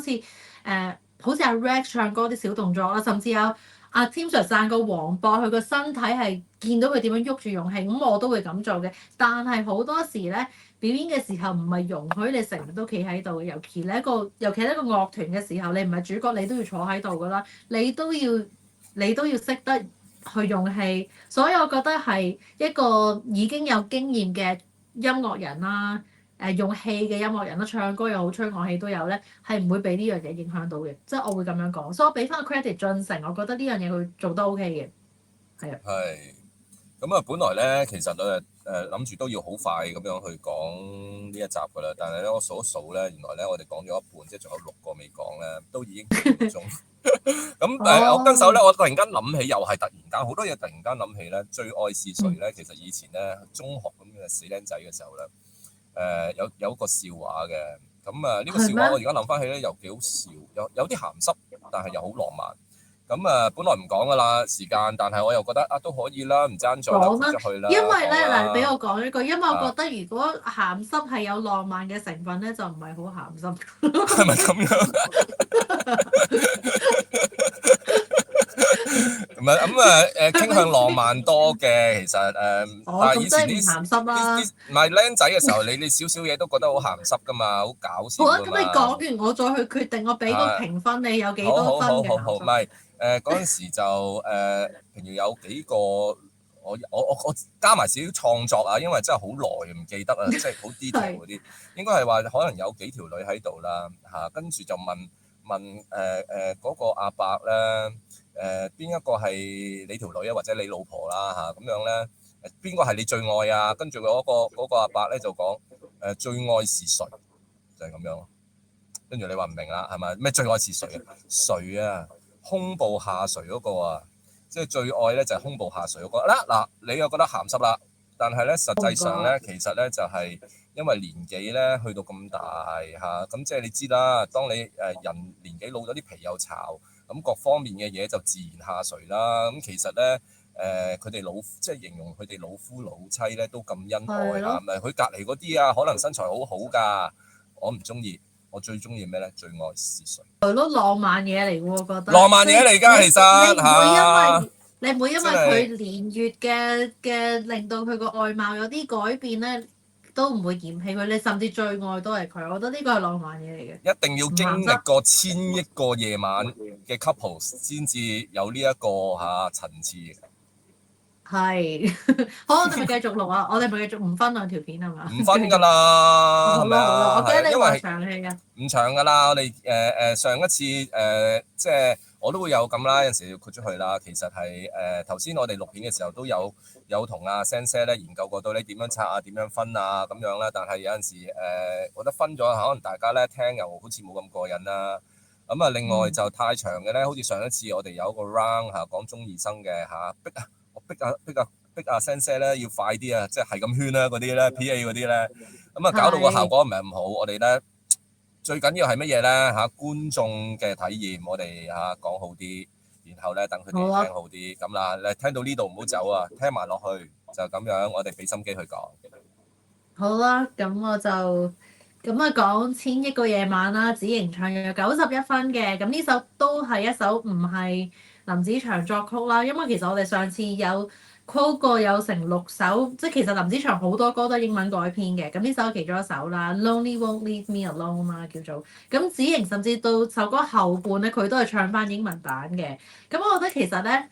好似阿 Rex 唱歌啲小動作啦，甚至有阿 Tim Sir 讚過黃博，佢個身體係見到佢點樣喐住用氣，咁我都會咁做嘅。但係好多時咧，表演嘅時候唔係容許你成日都企喺度嘅，尤其一個樂團嘅時候，你唔係主角，你都要坐喺度噶啦，你都要識得去用氣，所以我覺得係一個已經有經驗嘅音樂人啦，用氣嘅音樂人啦，唱歌又好，吹樂器都有咧，係唔會俾呢樣嘢影響到嘅，即係我會咁樣講，所以我俾翻個 credit 進成，我覺得呢樣嘢佢做得 OK 嘅，係啊。係。咁啊，本來咧其實諗住都要好快咁樣去講呢一集㗎啦，但係咧我數一數咧，原來咧我哋講咗一半，即係仲有6個未講咧，都已經幾個鐘。咁我跟手咧，我突然間諗起，又係突然間好多嘢突然間諗起咧，最愛是誰咧？其實以前咧中學咁嘅死僆仔嘅時候咧，有一個笑話嘅。咁呢個笑話我而家諗翻起咧，又幾好笑，有啲鹹濕，但係又好浪漫。咁本來唔講噶啦時間，但係我又覺得都可以啦，唔爭在啦，講啦，出去啦。因為咧嗱，俾我我講一句，因為我覺得如果鹹濕係有浪漫嘅成分咧，就唔係好鹹濕。係咪咁樣？唔係咁傾向浪漫多嘅，其實但係以前啲鹹濕啦。唔係僆仔嘅時候，你少少嘢都覺得好鹹濕噶嘛，好搞笑好啊，㗎咁你講完我再去決定，我俾個評分你有幾多分嘅好，唔係嗰陣時就譬如有幾個我加埋少少創作啊，因為真係好耐唔記得啊，即係好 detail 嗰啲，應該係話可能有幾條女喺度啦嚇，跟住就問嗰個阿伯咧邊一個係你條女啊，或者你老婆啦嚇咁樣咧，邊個係你最愛啊？跟住嗰個阿伯咧就講最愛是誰，就係咁樣咯。跟住你話唔明啦，係咪咩最愛是誰啊？誰啊？胸部下垂嗰個啊，即係最愛咧就係胸部下垂嗰個啦。嗱，你又覺得鹹濕啦，但係咧實際上咧，其實咧就係因為年紀咧去到咁大嚇，咁即係你知啦。當你人年紀老咗，啲皮又巢，咁各方面嘅嘢就自然下垂啦。咁其實咧佢哋即係形容佢哋老夫老妻咧都咁恩愛嚇，咪佢隔離嗰啲啊，可能身材好好㗎，我唔中意。我最中意咩咧？最愛是誰？係咯，浪漫嘢嚟喎，我覺得。浪漫嘢嚟㗎，其實嚇。你唔會因為佢年月嘅令到佢個外貌有啲改變咧，都唔會嫌棄佢。你甚至最愛都係佢。我覺得呢個係浪漫嘢嚟嘅。一定要經歷過千億個夜晚嘅 couple 先至有呢一個層次。係，好，我哋咪繼續錄啊！我哋咪繼續唔分兩條片係嘛？唔分㗎啦，係咪啊？我驚你話因長氣㗎。唔長㗎啦，我哋上一次即係我都會有咁啦，有陣時要豁出去啦。其實係頭先我哋錄片嘅時候都有同阿 Sensei 咧研究過到底點樣拆啊、點樣分啊咁樣啦。但係有陣時我覺得分咗可能大家咧聽又好似冇咁過癮啦。咁啊，另外就太長嘅咧，好似上一次我哋有一個 round 講中二生嘅我逼阿 Sensei 咧要快啲啊，即係咁圈啦嗰啲咧 PA 嗰啲咧，咁啊搞到個效果唔係咁好。我哋咧最緊要係乜嘢咧觀眾嘅體驗，我哋講好啲，然後咧等佢哋聽好啲。咁啦，你聽到呢度唔好走啊，聽埋落去就咁樣，我哋俾心機去講。好啦，咁我就咁啊講千億個夜晚啦，子瑩唱嘅91分嘅，咁呢首都係一首唔係林子祥作曲啦，因為其實我哋上次有 quote 過有成6首，即係其實林子祥好多歌都係英文改編嘅，咁呢首係其中一首啦，Lonely Won't Leave Me Alone 啦叫做，咁子瑩甚至到首歌後半咧，佢都係唱翻英文版嘅，咁我覺得其實咧，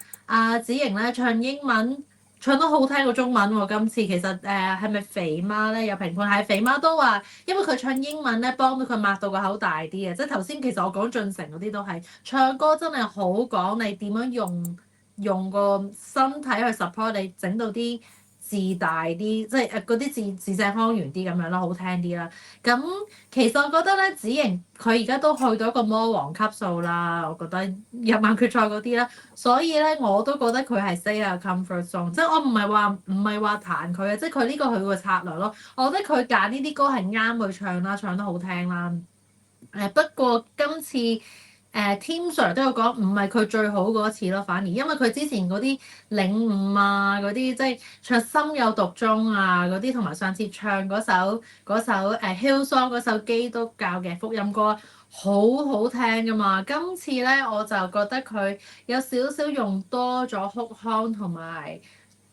子瑩咧唱英文，唱得好聽過中文喎，今次其實係咪肥媽咧有評判係肥媽都話，因為佢唱英文咧幫到佢擘到個口大啲啊！即係頭先其實我講進城嗰啲都係唱歌真係好講你點樣用個身體去 support 你，整到啲字大啲，即係嗰啲字正腔圓啲咁樣咯，好聽啲啦。咁其實我覺得咧，子瑩佢而家都去到一個魔王級數啦，我覺得入萬決賽嗰啲啦。所以咧，我都覺得佢係 stay 喺 comfort zone，即係我唔係話彈佢啊，即係佢呢個佢個策略咯。我覺得佢揀呢啲歌係啱佢唱啦，唱得好聽啦。不過今次Tim Sir 都有講，唔係佢最好嗰次咯，反而因為佢之前嗰啲領悟啊，嗰啲即係唱心有獨鍾啊嗰啲，同埋上次唱嗰首Hillsong 嗰首基督教嘅福音歌，好好聽噶嘛。今次咧我就覺得佢有少少用多咗 hook 腔同埋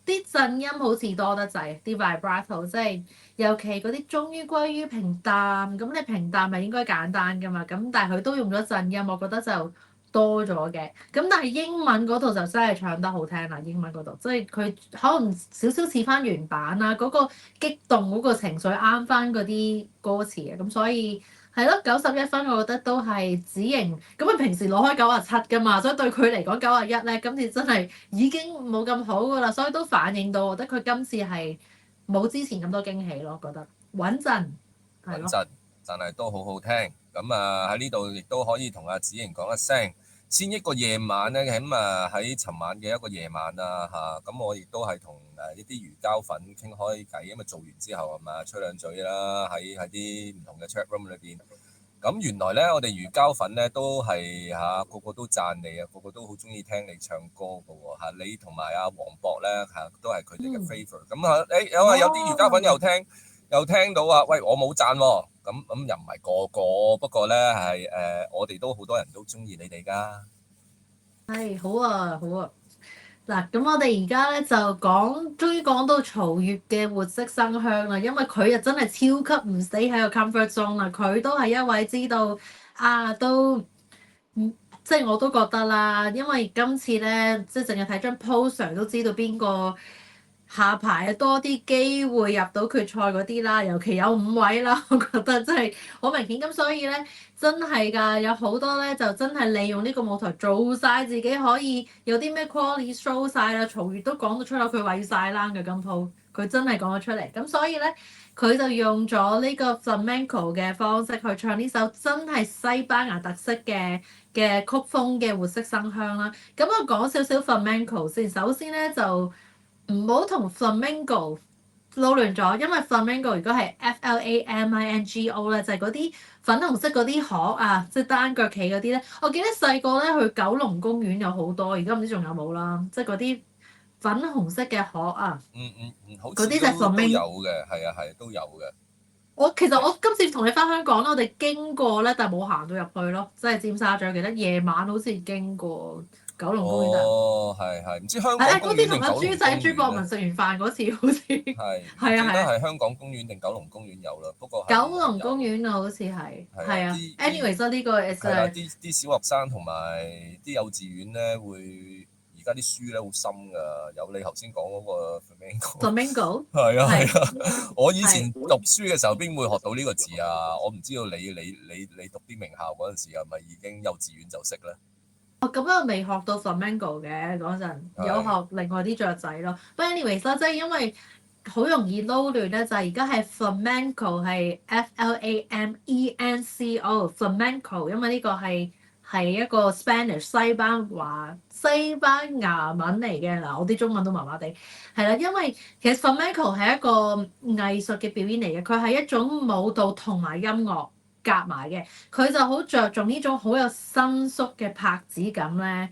啲震音好似多得滯，啲 vibrato 即係尤其嗰啲終於歸於平淡，咁你平淡咪應該簡單噶嘛，咁但係佢都用咗震音，我覺得就多咗嘅。咁但係英文嗰度就真係唱得好聽啦，英文嗰度即係佢可能少少似翻原版啦，嗰個激動嗰個情緒啱翻嗰啲歌詞啊，咁所以。係咯，91分，我覺得都係子瑩。咁佢平時攞開97噶嘛，所以對佢嚟講91咧，今次真係已經冇咁好噶啦，所以都反映到，我覺得佢今次係冇之前咁多驚喜咯，覺得穩陣係咯。穩陣，但係都好好聽。咁喺呢度亦都可以同阿子瑩講一聲，千億個夜晚咧，咁喺尋晚嘅一個夜晚啦嚇，咁我亦都係同一啲魚膠粉傾開偈，因為做完之後係嘛吹兩嘴啦，喺啲唔同嘅 chat room 裏邊。咁原來咧，我哋魚膠粉咧都係個個都讚你啊，個個都好中意聽你唱歌嘅喎，你同埋阿黃博咧都係佢哋嘅 favourite。咁有啲魚膠粉又聽到話，喂我冇讚喎，咁又唔係個個，不過咧係我哋都好多人都中意你哋㗎。係好啊，好啊。嗱，咁我哋而家咧就終於講到曹越嘅活色生香啦，因為佢啊真係超級唔死喺個 comfort zone 啦，佢都係一位知道都即係我都覺得啦，因為今次咧即係淨係睇張 poster 都知道邊個下排多啲機會入到決賽嗰啲啦，尤其有5位啦，我覺得真係好明顯。咁所以咧真係㗎，有好多咧就真係利用呢個舞台做晒自己可以有啲咩 quality show 晒啦。曹越都講到出口，佢話要晒冷嘅今鋪，佢真係講咗出嚟。咁所以咧佢就用咗呢個 flamenco 嘅方式去唱呢首真係西班牙特色嘅曲風嘅活色生香啦。咁我講少少 flamenco 先，首先咧就唔好同 flamingo 撈亂咗，因為 flamingo 如果係 Flamingo 咧，就係嗰啲粉紅色嗰啲殼啊，即係單腳企嗰啲咧。我記得細個咧去九龍公園有好多，而家唔知仲有冇啦，即係嗰啲粉紅色嘅殼啊。好似嗰啲就係都 flamingo 有嘅，係都有嘅。其實我今次同你翻香港咧，我哋經過咧，但係冇行到入去咯，即係尖沙咀，記得夜晚好似經過九龍公園但係，唔知香港公園定九龍公園咧？嗰次同阿豬仔朱博文食完飯嗰次好似係記得係香港公園定九龍公園有啦，不過九龍公園啊，好似係啊。anyways 呢個係啦，啲小學生同埋啲幼稚園咧會。而家啲書咧好深㗎，有你頭先講嗰個 flamingo。係啊，我以前讀書嘅時候邊會學到呢個字啊？我唔知道你讀啲名校嗰陣時係咪已經幼稚園就識咧？咁我未學到 flamingo 嘅嗰陣，有學另外啲雀仔咯。不過 anyways 啦，即係因為好容易撈亂咧，就係而家係 flamenco 係 Flamenco，flamenco，因為呢個係一個 Spanish 西班牙文嚟嘅。嗱，我啲中文都麻麻地，係啦，因為其實 flamenco 係一個藝術嘅表演嚟嘅，佢係一種舞蹈同埋音樂夾埋嘅，佢就好着重呢種好有伸縮嘅拍子感咧。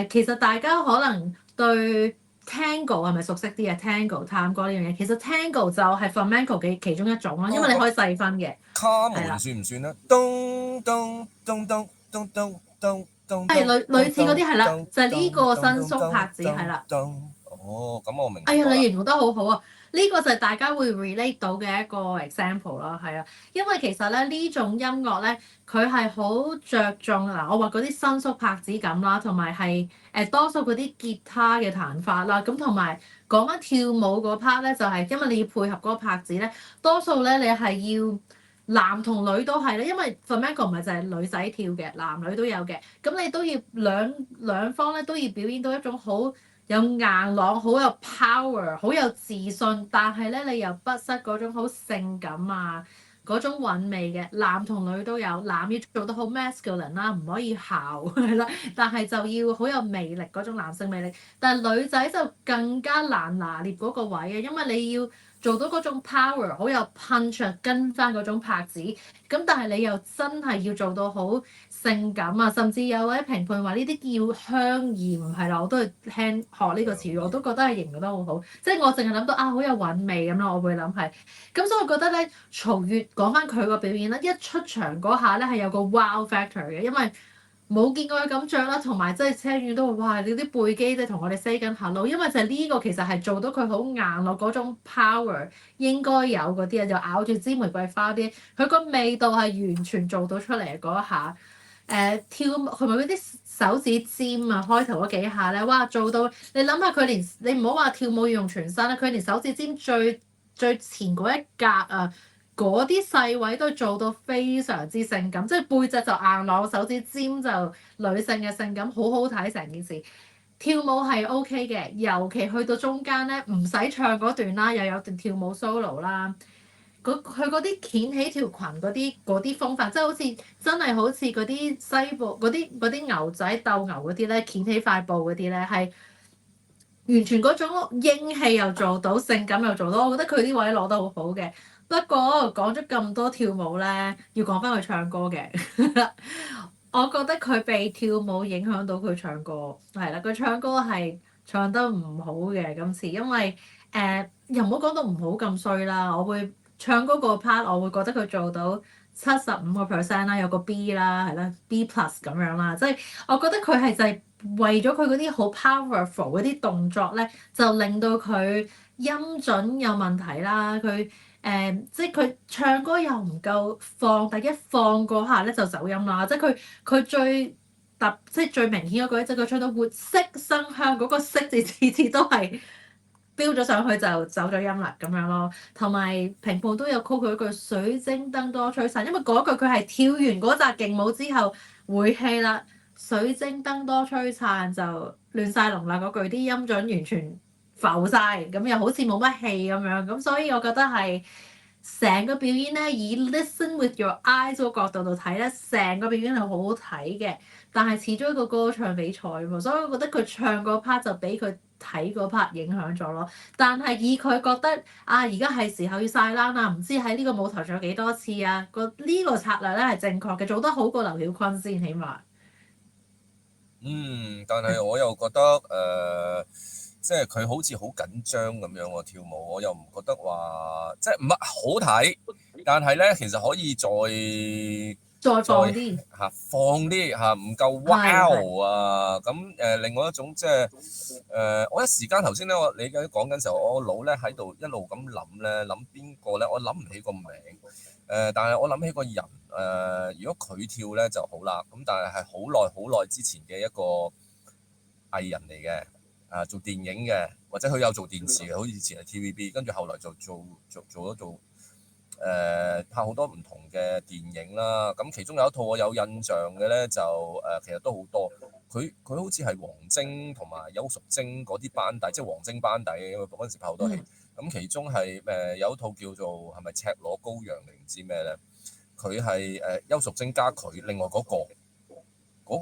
其實大家可能對 Tango 係咪熟悉啲啊？Tango 探戈呢樣嘢，其實 Tango 就係 flamenco 嘅其中一種啦，因為你可以細分嘅，卡門係啦，算唔算咧？咚咚咚咚咚咚咚咚係咚咚類似嗰啲係啦，咚就係呢個伸咚咚咚縮拍子係咚啦。咚。哦，咁我明哎呀，白咗啦。你形容得好好啊！呢個就係大家會 relate 到嘅一個 example 啦，係啊，因為其實咧呢種音樂咧，佢係好着重嗱，我話嗰啲伸縮拍子感啦，同埋係多數嗰啲吉他嘅彈法啦，咁同埋講緊跳舞嗰 part 咧，就係因為你要配合嗰個拍子咧，多數咧你係要男同女都係咧，因為 flamenco 唔係就係女仔跳嘅，男女都有嘅，咁你都要兩方咧都要表演到一種好有硬朗、好有 power、好有自信，但係咧你又不失嗰種好性感啊嗰種韻味嘅，男同女都有，男要做得好 masculine 啦，唔可以姣係啦，但係就要好有魅力嗰種男性魅力，但係女仔就更加難拿捏嗰個位嘅，因為你要做到嗰種 power，好有 punch，跟翻嗰種拍子，咁但係你又真係要做到好性感啊，甚至有位評判話呢啲叫香豔，係啦，我都係聽學呢個詞語，我都覺得係形容得好好，即係我淨係諗到啊，好有韻味咁咯，我會諗係，咁所以我覺得咧，曹越講翻佢個表演咧，一出場嗰下咧係有個 wow factor 嘅，因為冇見過佢咁着啦，同埋即係車院都話哇，你啲背肌即係同我哋 say 緊 hello，因為就係呢個其實係做到佢好硬落嗰種 power 應該有嗰啲啊，就咬住支玫瑰花啲，佢個味道係完全做到出嚟嗰一下。跳舞同埋嗰啲手指尖啊，開頭嗰幾下咧，哇做到你諗下佢連你唔好話跳舞要用全身啦，佢連手指尖最前嗰一格啊，嗰啲細位都做到非常之性感，即係背脊就硬朗，手指尖就女性嘅性感，好好睇成件事。跳舞係 OK 嘅，尤其去到中間咧，唔使唱嗰段啦，又有段跳舞 solo 啦。佢嗰啲掀起條裙嗰啲風法，即係好似真係好似嗰啲西部嗰啲牛仔鬥牛嗰啲咧，掀起塊布嗰啲咧，係完全嗰種英氣又做到，性感又做到，我覺得佢啲位攞得好好嘅。不過講咗咁多跳舞咧，要講翻佢唱歌嘅。我覺得佢被跳舞影響到佢唱歌，係啦，佢唱歌係唱得唔好嘅今次，因為又唔好講到唔好咁衰啦，我會唱嗰個 part，我會覺得佢做到75%啦，有個 B 啦，係啦，B plus 咁樣啦，即係我覺得佢係就係為咗佢嗰啲好 powerful 嗰啲動作咧，就令到佢音準有問題啦，佢。即係佢唱歌又唔夠放，但一放嗰下咧就走音啦。即係佢即係最明顯嗰句，即係佢唱到活色生香嗰個色字次次都係飆咗上去就走咗音啦咁樣咯。同埋評判都有 call 佢一句水晶燈多璀璨，因為嗰句佢係跳完嗰紮勁舞之後回氣啦，水晶燈多璀璨就亂晒龍啦嗰句，啲音準完全浮晒，咁又好似冇乜氣咁樣，咁所以我覺得係成個表演咧，以 listen with your eyes 個角度度睇咧，成個表演係好好睇嘅。但係始終一個歌唱比賽啊嘛，所以我覺得佢唱嗰 part 就俾佢睇嗰 part 影響咗咯。但係以佢覺得啊，而家係時候要晒冷啦，唔知喺呢個舞台仲有幾多次啊？呢個策略咧係正確嘅，做得好過劉曉坤先，起碼。但係我又覺得即係佢好似好緊張咁樣喎跳舞，我又唔覺得話即係唔係好睇，但係咧其實可以再再放啲，放啲唔夠 wow 啊咁另外一種即係我一時間頭先咧，你講緊時候，我腦咧喺度一路咁諗咧，諗邊個咧？我諗唔起個名但係我諗起個人如果佢跳咧就好啦，咁但係係好耐之前嘅一個藝人嚟嘅。做電影嘅，或者佢有做電視嘅，好似以前係 TVB，跟住後來就做拍好多唔同嘅電影啦。咁其中有一套我有印象嘅咧，就其實都好多。佢好似係王晶同埋邱淑貞嗰啲班底，即係王晶班底，因為嗰陣時拍好多戲。咁其中係有一套叫做係咪赤裸羔羊定唔知咩咧？佢係邱淑貞加佢，另外嗰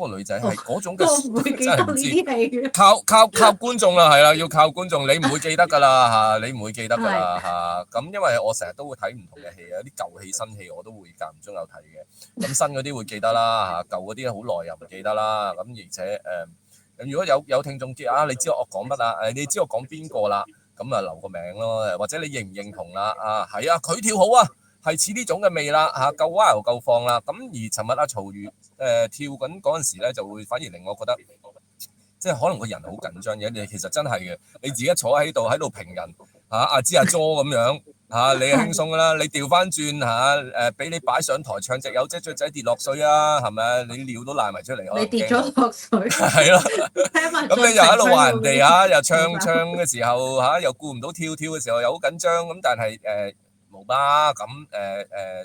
個女仔係嗰種嘅，我唔會記得呢啲戲嘅。靠觀眾啦，係啦，要靠觀眾，你唔會記得㗎啦嚇，你唔會記得㗎啦嚇。咁因為我成日都會睇唔同嘅戲啊，啲舊戲新戲我都會間唔中有睇嘅。咁新嗰啲會記得啦嚇，舊嗰啲好耐又唔記得啦。咁而且如果有聽眾叫你知我講乜啊？你知我講邊個啦？咁啊留個名咯，或者你認唔認同啦？係啊，佢跳好啊，係似呢種嘅味啦嚇，夠 wild 夠放啦。咁而尋日阿曹瑜跳緊嗰陣時咧，就會反而令我覺得。即係可能個人好緊張嘅，你其實真係嘅，你自己坐喺度評人阿芝阿 jo 咁樣你係輕鬆㗎啦，你調翻轉俾你擺上台唱隻有隻雀仔跌落水啊，係咪啊？你尿都賴埋出嚟，你跌咗落水，係咯，咁你又喺度話人哋又唱嘅時候又顧唔到跳嘅時候又好緊張，咁但係冇吧咁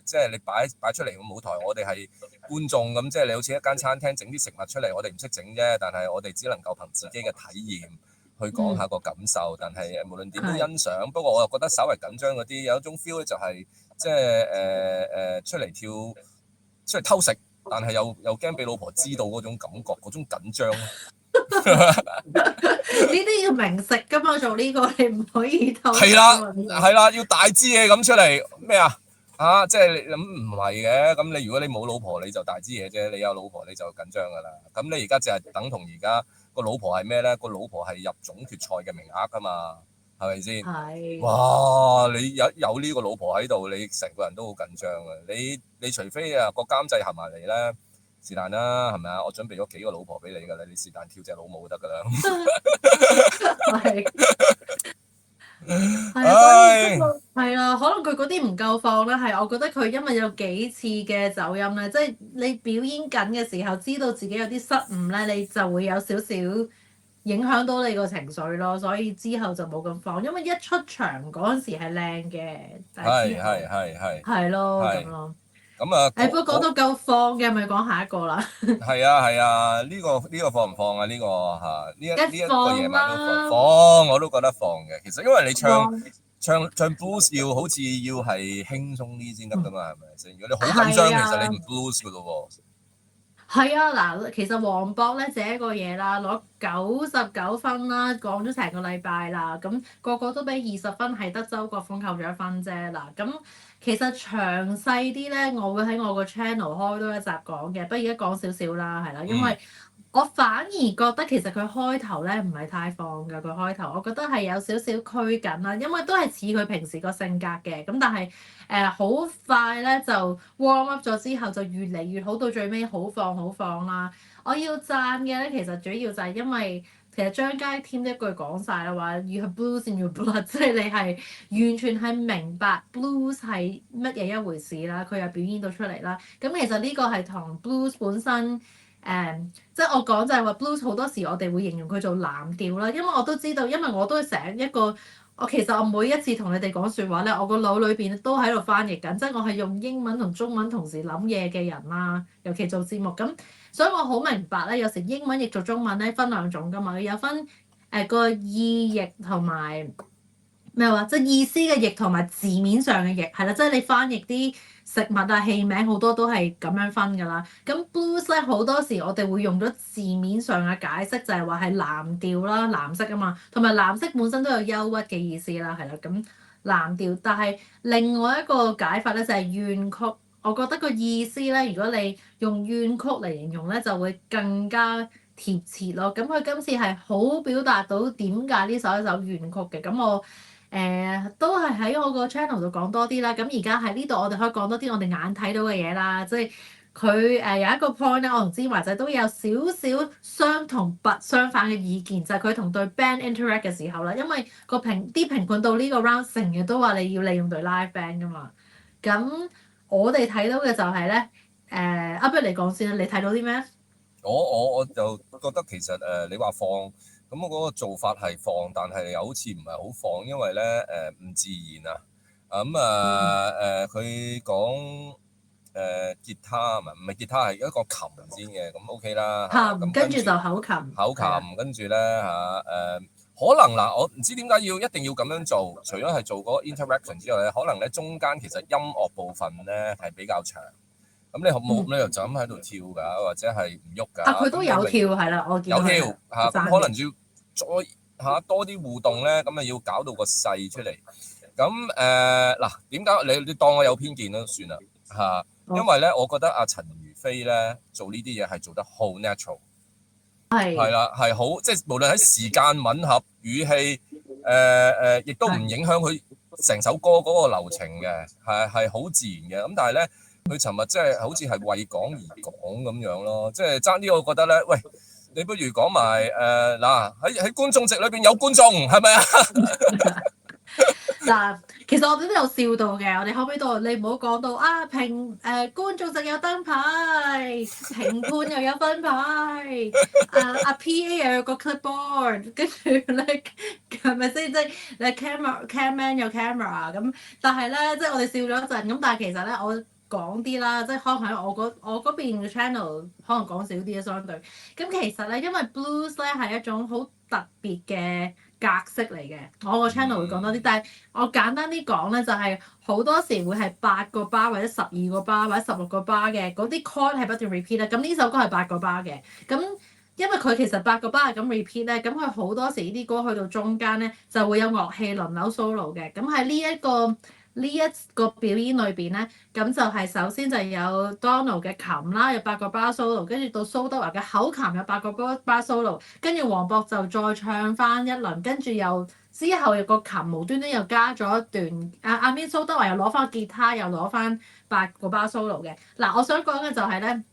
即係你擺出嚟個舞台，我哋係觀眾咁，即係你好似一間餐廳整啲食物出嚟，我哋唔識整啫，但係我哋只能夠憑自己嘅體驗去講下個感受，但係無論點都欣賞。不過我又覺得稍微緊張嗰啲有一種 feel 咧，就係即係出嚟跳出嚟偷食，但係又驚俾老婆知道嗰種感覺，嗰種緊張。呢啲要明食噶嘛，做呢個你唔可以偷。係啦，要大支嘢咁出嚟咩啊？即係你諗唔係嘅，咁你如果你冇老婆你就大支嘢啫，你有老婆你就緊張噶啦。咁你而家就係等同而家個老婆係咩咧？個老婆係入總決賽嘅名額噶嘛，係咪先？係。哇！你有呢個老婆喺度，你成個人都好緊張啊！你除非個監製行埋嚟咧。是但啦，係咪啊？我準備咗幾個老婆俾你㗎啦，你是但跳隻老母得㗎啦。係啊，可能佢嗰啲唔夠放啦。係，我覺得佢因為有幾次嘅走音咧，即係你表演緊嘅時候，知道自己有啲失誤咧，你就會有少少影響到你個情緒咯。所以之後就冇咁放，因為一出場嗰陣時係靚嘅。係咯，咁咯。咁啊，不過講到夠放嘅，咪講下一個啦。係啊，呢個放唔放啊？呢個呢一個夜晚都放，我都覺得放嘅。其實因為你唱 blues 要好似要係輕鬆啲先得㗎嘛，係咪先？如果你好緊張，其實你唔 blues 㗎咯喎。係啊，嗱，其實黃博咧這一個嘢啦，攞99分啦，講咗成個禮拜啦，咁個個都俾20分，係得周國峰扣咗1分啫。嗱，咁其實詳細啲咧，我會喺我個 channel 開多一集講嘅，不過而家講少少啦，係啦，因為我反而覺得其實佢開頭咧唔係太放㗎，佢開頭我覺得係有少少拘謹啦，因為都係似佢平時個性格嘅，咁但係好快咧就 warm up 咗之後就越嚟越好，到最尾好放啦。我要讚嘅咧，其實主要就係因為其實張佳添一句講晒啦，話 You have blues in your blood，即係你係完全係明白 blues 係乜嘢一回事啦，佢又表演到出嚟啦。咁其實呢個係同 blues 本身。即係我講就係話 blues 好多時我哋會形容佢做藍調啦，因為我都知道，因為我都成一個，其實我每一次同你哋講説話咧，我個腦裏邊都喺度翻譯緊，即係我係用英文同中文同時諗嘢嘅人啦，尤其做節目咁，所以我好明白咧，有時英文譯做中文咧分兩種㗎嘛，有分個意譯同埋咩話，即係意思嘅譯同埋字面上嘅譯，係啦，即係你翻譯啲食物啊、器名好多都係咁樣分㗎啦。咁 blues 咧好多時我哋會用咗字面上嘅解釋，就係話係藍調啦、藍色啊嘛，同埋藍色本身都有憂鬱嘅意思啦，係啦。咁藍調，但係另外一個解法咧就係怨曲。我覺得個意思咧，如果你用怨曲嚟形容咧，就會更加貼切咯。咁佢今次係好表達到點解呢首一首怨曲嘅。咁我都係喺我個 channel 度講多啲啦。咁而家喺呢度我哋可以講多啲我哋眼睇到嘅嘢啦。即係佢有一個 point 咧，我同芝華仔都有少少相同不相反嘅意見，就係佢同對 band interact 嘅時候啦。因為啲評判到呢個 round 成日都話你要利用對 live band 㗎嘛。咁我哋睇到嘅就係咧，不如你講先啦，你睇到啲咩？我就覺得其實你話放咁我嗰個做法係放，但係又好似唔係好放，因為咧唔自然啊。佢講吉他唔係吉他係一個琴先嘅，咁 OK 啦。琴跟住就口琴。跟住咧可能嗱，我唔知點解一定要咁樣做，除咗係做嗰個 interaction 之外咧，可能咧中間其實音樂部分咧係比較長。咁你冇理由就咁喺度跳㗎，或者係唔喐㗎。佢都有跳係啦，我見有跳嚇，咁可能要再多啲互動咧，咁啊要搞到個勢出嚟。咁嗱，點解你當我有偏見都算啦嚇？因為咧，我覺得阿陳如飛咧做呢啲嘢係做得好 natural。係啦，係好，即係無論喺時間吻合、語氣，亦都唔影響佢成首歌嗰個流程嘅，係好自然嘅。咁但係咧，佢尋日即係好似係為講而講咁樣咯，即係爭啲，我覺得咧，喂，你不如講埋嗱喺觀眾席裏邊有觀眾係咪啊？嗱，其實我哋都有笑到嘅，我哋後尾都你唔好講到啊觀眾席有燈牌，評判又有燈牌，PA 又有個 clipboard，跟住咧係咪先？即係你 camman 有 camera 咁，但係咧即係我哋笑咗一陣，咁但係其實咧我講啲啦，即係可能喺我嗰邊嘅 channel 可能講少啲啊相對。咁其實咧，因為 blues 咧係一種好特別嘅格式嚟嘅，我個 channel 會講多啲，但係我簡單啲講咧，就係好多時會係8個 bar 或者12個 bar 或者16個 bar 嘅，嗰啲 chord 係不斷 repeat 啦。咁呢首歌係8個 bar 嘅，咁因為佢其實8個 bar 係咁 repeat 咧，咁佢好多時呢啲歌去到中間咧就會有樂器輪流 solo 嘅。咁喺呢一個表演裏邊咧，咁就係首先就有 Donald 嘅琴啦，有8個 bar solo，跟住到蘇德華嘅口琴有8個 bar solo，跟住黃渤就再唱翻一輪，跟住又之後有個琴無端端又加咗一段，阿 Min 蘇德華又攞翻個吉他，又攞翻8個 bar solo 嘅。嗱，我想講嘅就係咧，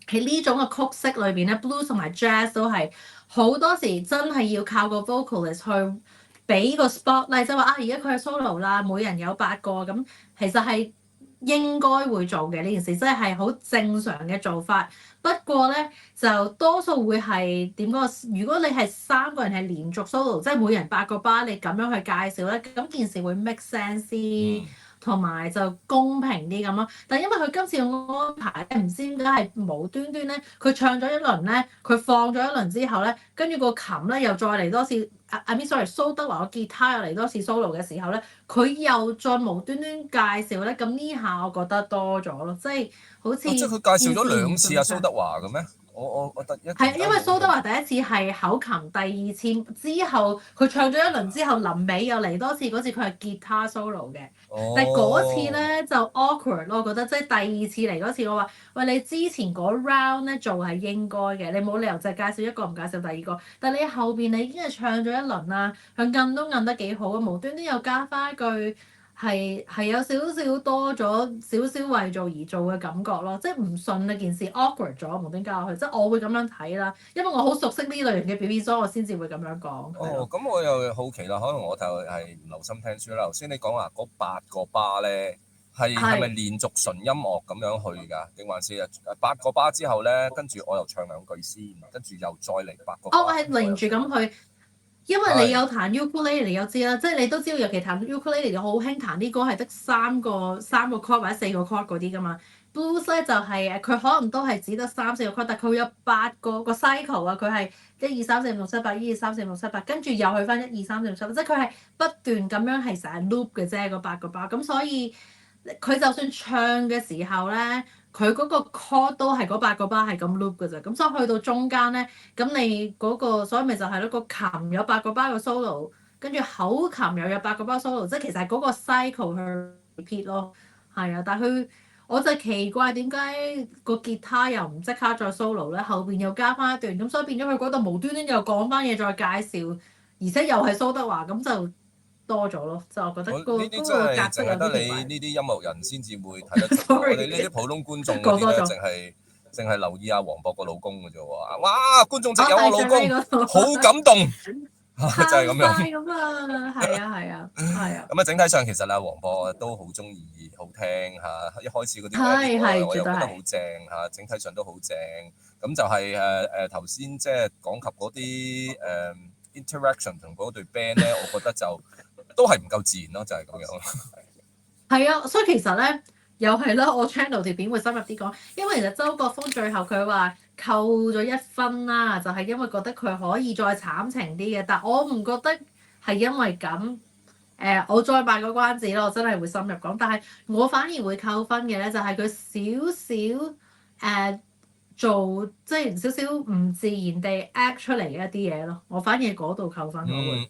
喺呢種嘅曲式裏邊咧，blues 同埋 jazz 都係好多時真係要靠個 vocalist 去俾個 spotlight，即係話啊，而家佢係 solo 啦，每人有8個咁，其實係應該會做嘅呢件事，即係好正常嘅做法。不過咧，就多數會係點講？如果你係3個人係連續 solo，即係每人8個 bar，你咁樣去介紹咧，咁件事會 make sense 啲。同埋就公平啲咁咯，但係因為佢今次嘅安排咧，唔知點解係無端端咧，佢唱咗一輪咧，佢放咗一輪之後咧，跟住個琴咧又再嚟多次，I mean sorry，蘇德華個吉他又嚟多次 solo 嘅時候咧，佢又再無端端介紹咧，咁呢下我覺得多咗咯，即係好似即係佢介紹咗2次阿蘇德華嘅咩？我得一係，因為蘇德華第一次係口琴，第二次之後佢唱咗一輪之後，臨尾又嚟多次，嗰次佢係吉他 solo 嘅。但係嗰次咧就 awkward 咯，我覺得即係第二次嚟嗰次，我話喂，你之前嗰 round 咧做係應該嘅，你冇理由就係介紹一個唔介紹第二個。但係你後邊你已經係唱咗一輪啦，佢摁都摁得幾好啊，無端端又加翻一句。係有少少多咗少少為做而做嘅感覺咯，即係唔順呢件事 awkward 咗，無端加落去，即係我會咁樣睇啦，因為我好熟悉呢類型嘅表演，所以我先至會咁樣講。咁我又好奇啦，可能我就係唔留心聽書啦。頭先你講話嗰8個巴咧係咪連續純音樂咁樣去㗎？定還是8個巴之後咧，跟住我又唱2句先，跟住又再嚟8個巴。我係連住咁去。因為你有彈 ukulele，你有知啦，即係你都知道，尤其彈 ukulele，好興彈啲歌係得3個 chord 或者4個 chord 嗰啲噶嘛。Blues 咧就係佢可能都係只得3、4個 chord，但佢有8個 cycle 啊，佢係1、2、3、4、5、6、7、8，1、2、3、4、5、6、7、8，跟住又去翻1、2、3、4、5、7，即係佢係不斷咁樣係成日 loop 嘅啫，個8個 bar。咁所以佢就算唱嘅時候咧。佢嗰個 chord 都係嗰8個 bar 係咁 loop 嘅啫，咁所以去到中間咧，咁你嗰個所以咪就係咯，個琴有8個 bar 嘅 solo，跟住口琴又有8個 bar solo，即係其實係嗰個 cycle 去 repeat 咯，係啊，但係佢我就奇怪點解個吉他又唔即刻再 solo 咧，後邊又加翻一段，咁所以變咗佢嗰度無端端又講翻嘢再介紹，而且又係蘇德華，咁就多咗咯，就我覺得嗰個格式有啲奇怪。淨係得你呢啲音樂人先至會睇得出，我哋呢啲普通觀眾嗰啲咧，淨係留意阿黃渤個老公嘅啫喎。哇！觀眾席有我老公，好感動，就係咁樣。咁啊，係啊，係啊，係啊。咁啊，整體上其實阿黃渤都好中意，好聽嚇。一開始嗰啲歌我又覺得好正嚇，整體上都好正。咁就係頭先即係講及嗰啲interaction 同嗰隊 band 咧，我覺得就都係唔夠自然咯，就係咁樣咯。係啊，所以其實咧又係啦，我 channel 條片會深入啲講，因為其實周國峰最後佢話扣咗1分啦，就係因為覺得佢可以再慘情啲嘅，但我唔覺得係因為咁。我再賣個關子咯，我真係會深入講，但係我反而會扣分嘅咧，就係佢少少做即係少少唔自然地 act 出嚟嘅一啲嘢咯。我反而嗰度扣分我會。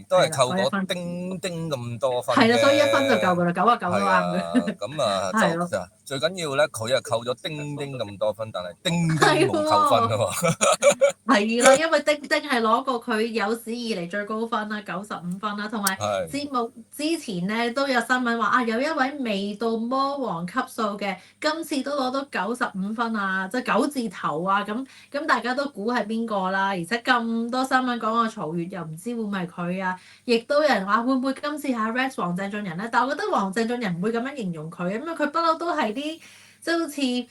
都係係啦，扣嗰我一分。丁丁咁多分係啦，所以1分就夠啫。㗎啦，99都係啱啊，嘅。咁啊係咯，就最緊要咧，佢啊扣咗丁丁咁多分，但係丁丁係冇扣分啊喎。嘛。係啦，因為丁丁係攞過佢有史以嚟最高分啦，95分啦，同埋係節目之前咧都有新聞話啊，有一位未到魔王級數嘅，今次都攞到95分啊，即係九字頭啊，咁大家都估係邊個啦？而且咁多新聞講個曹越又唔知會唔會係佢啊，亦都有人話會唔會今次係 Rex 黃鄭俊仁咧？但係我覺得黃鄭俊仁唔會咁樣形容佢，因為佢不嬲都係啲即係好似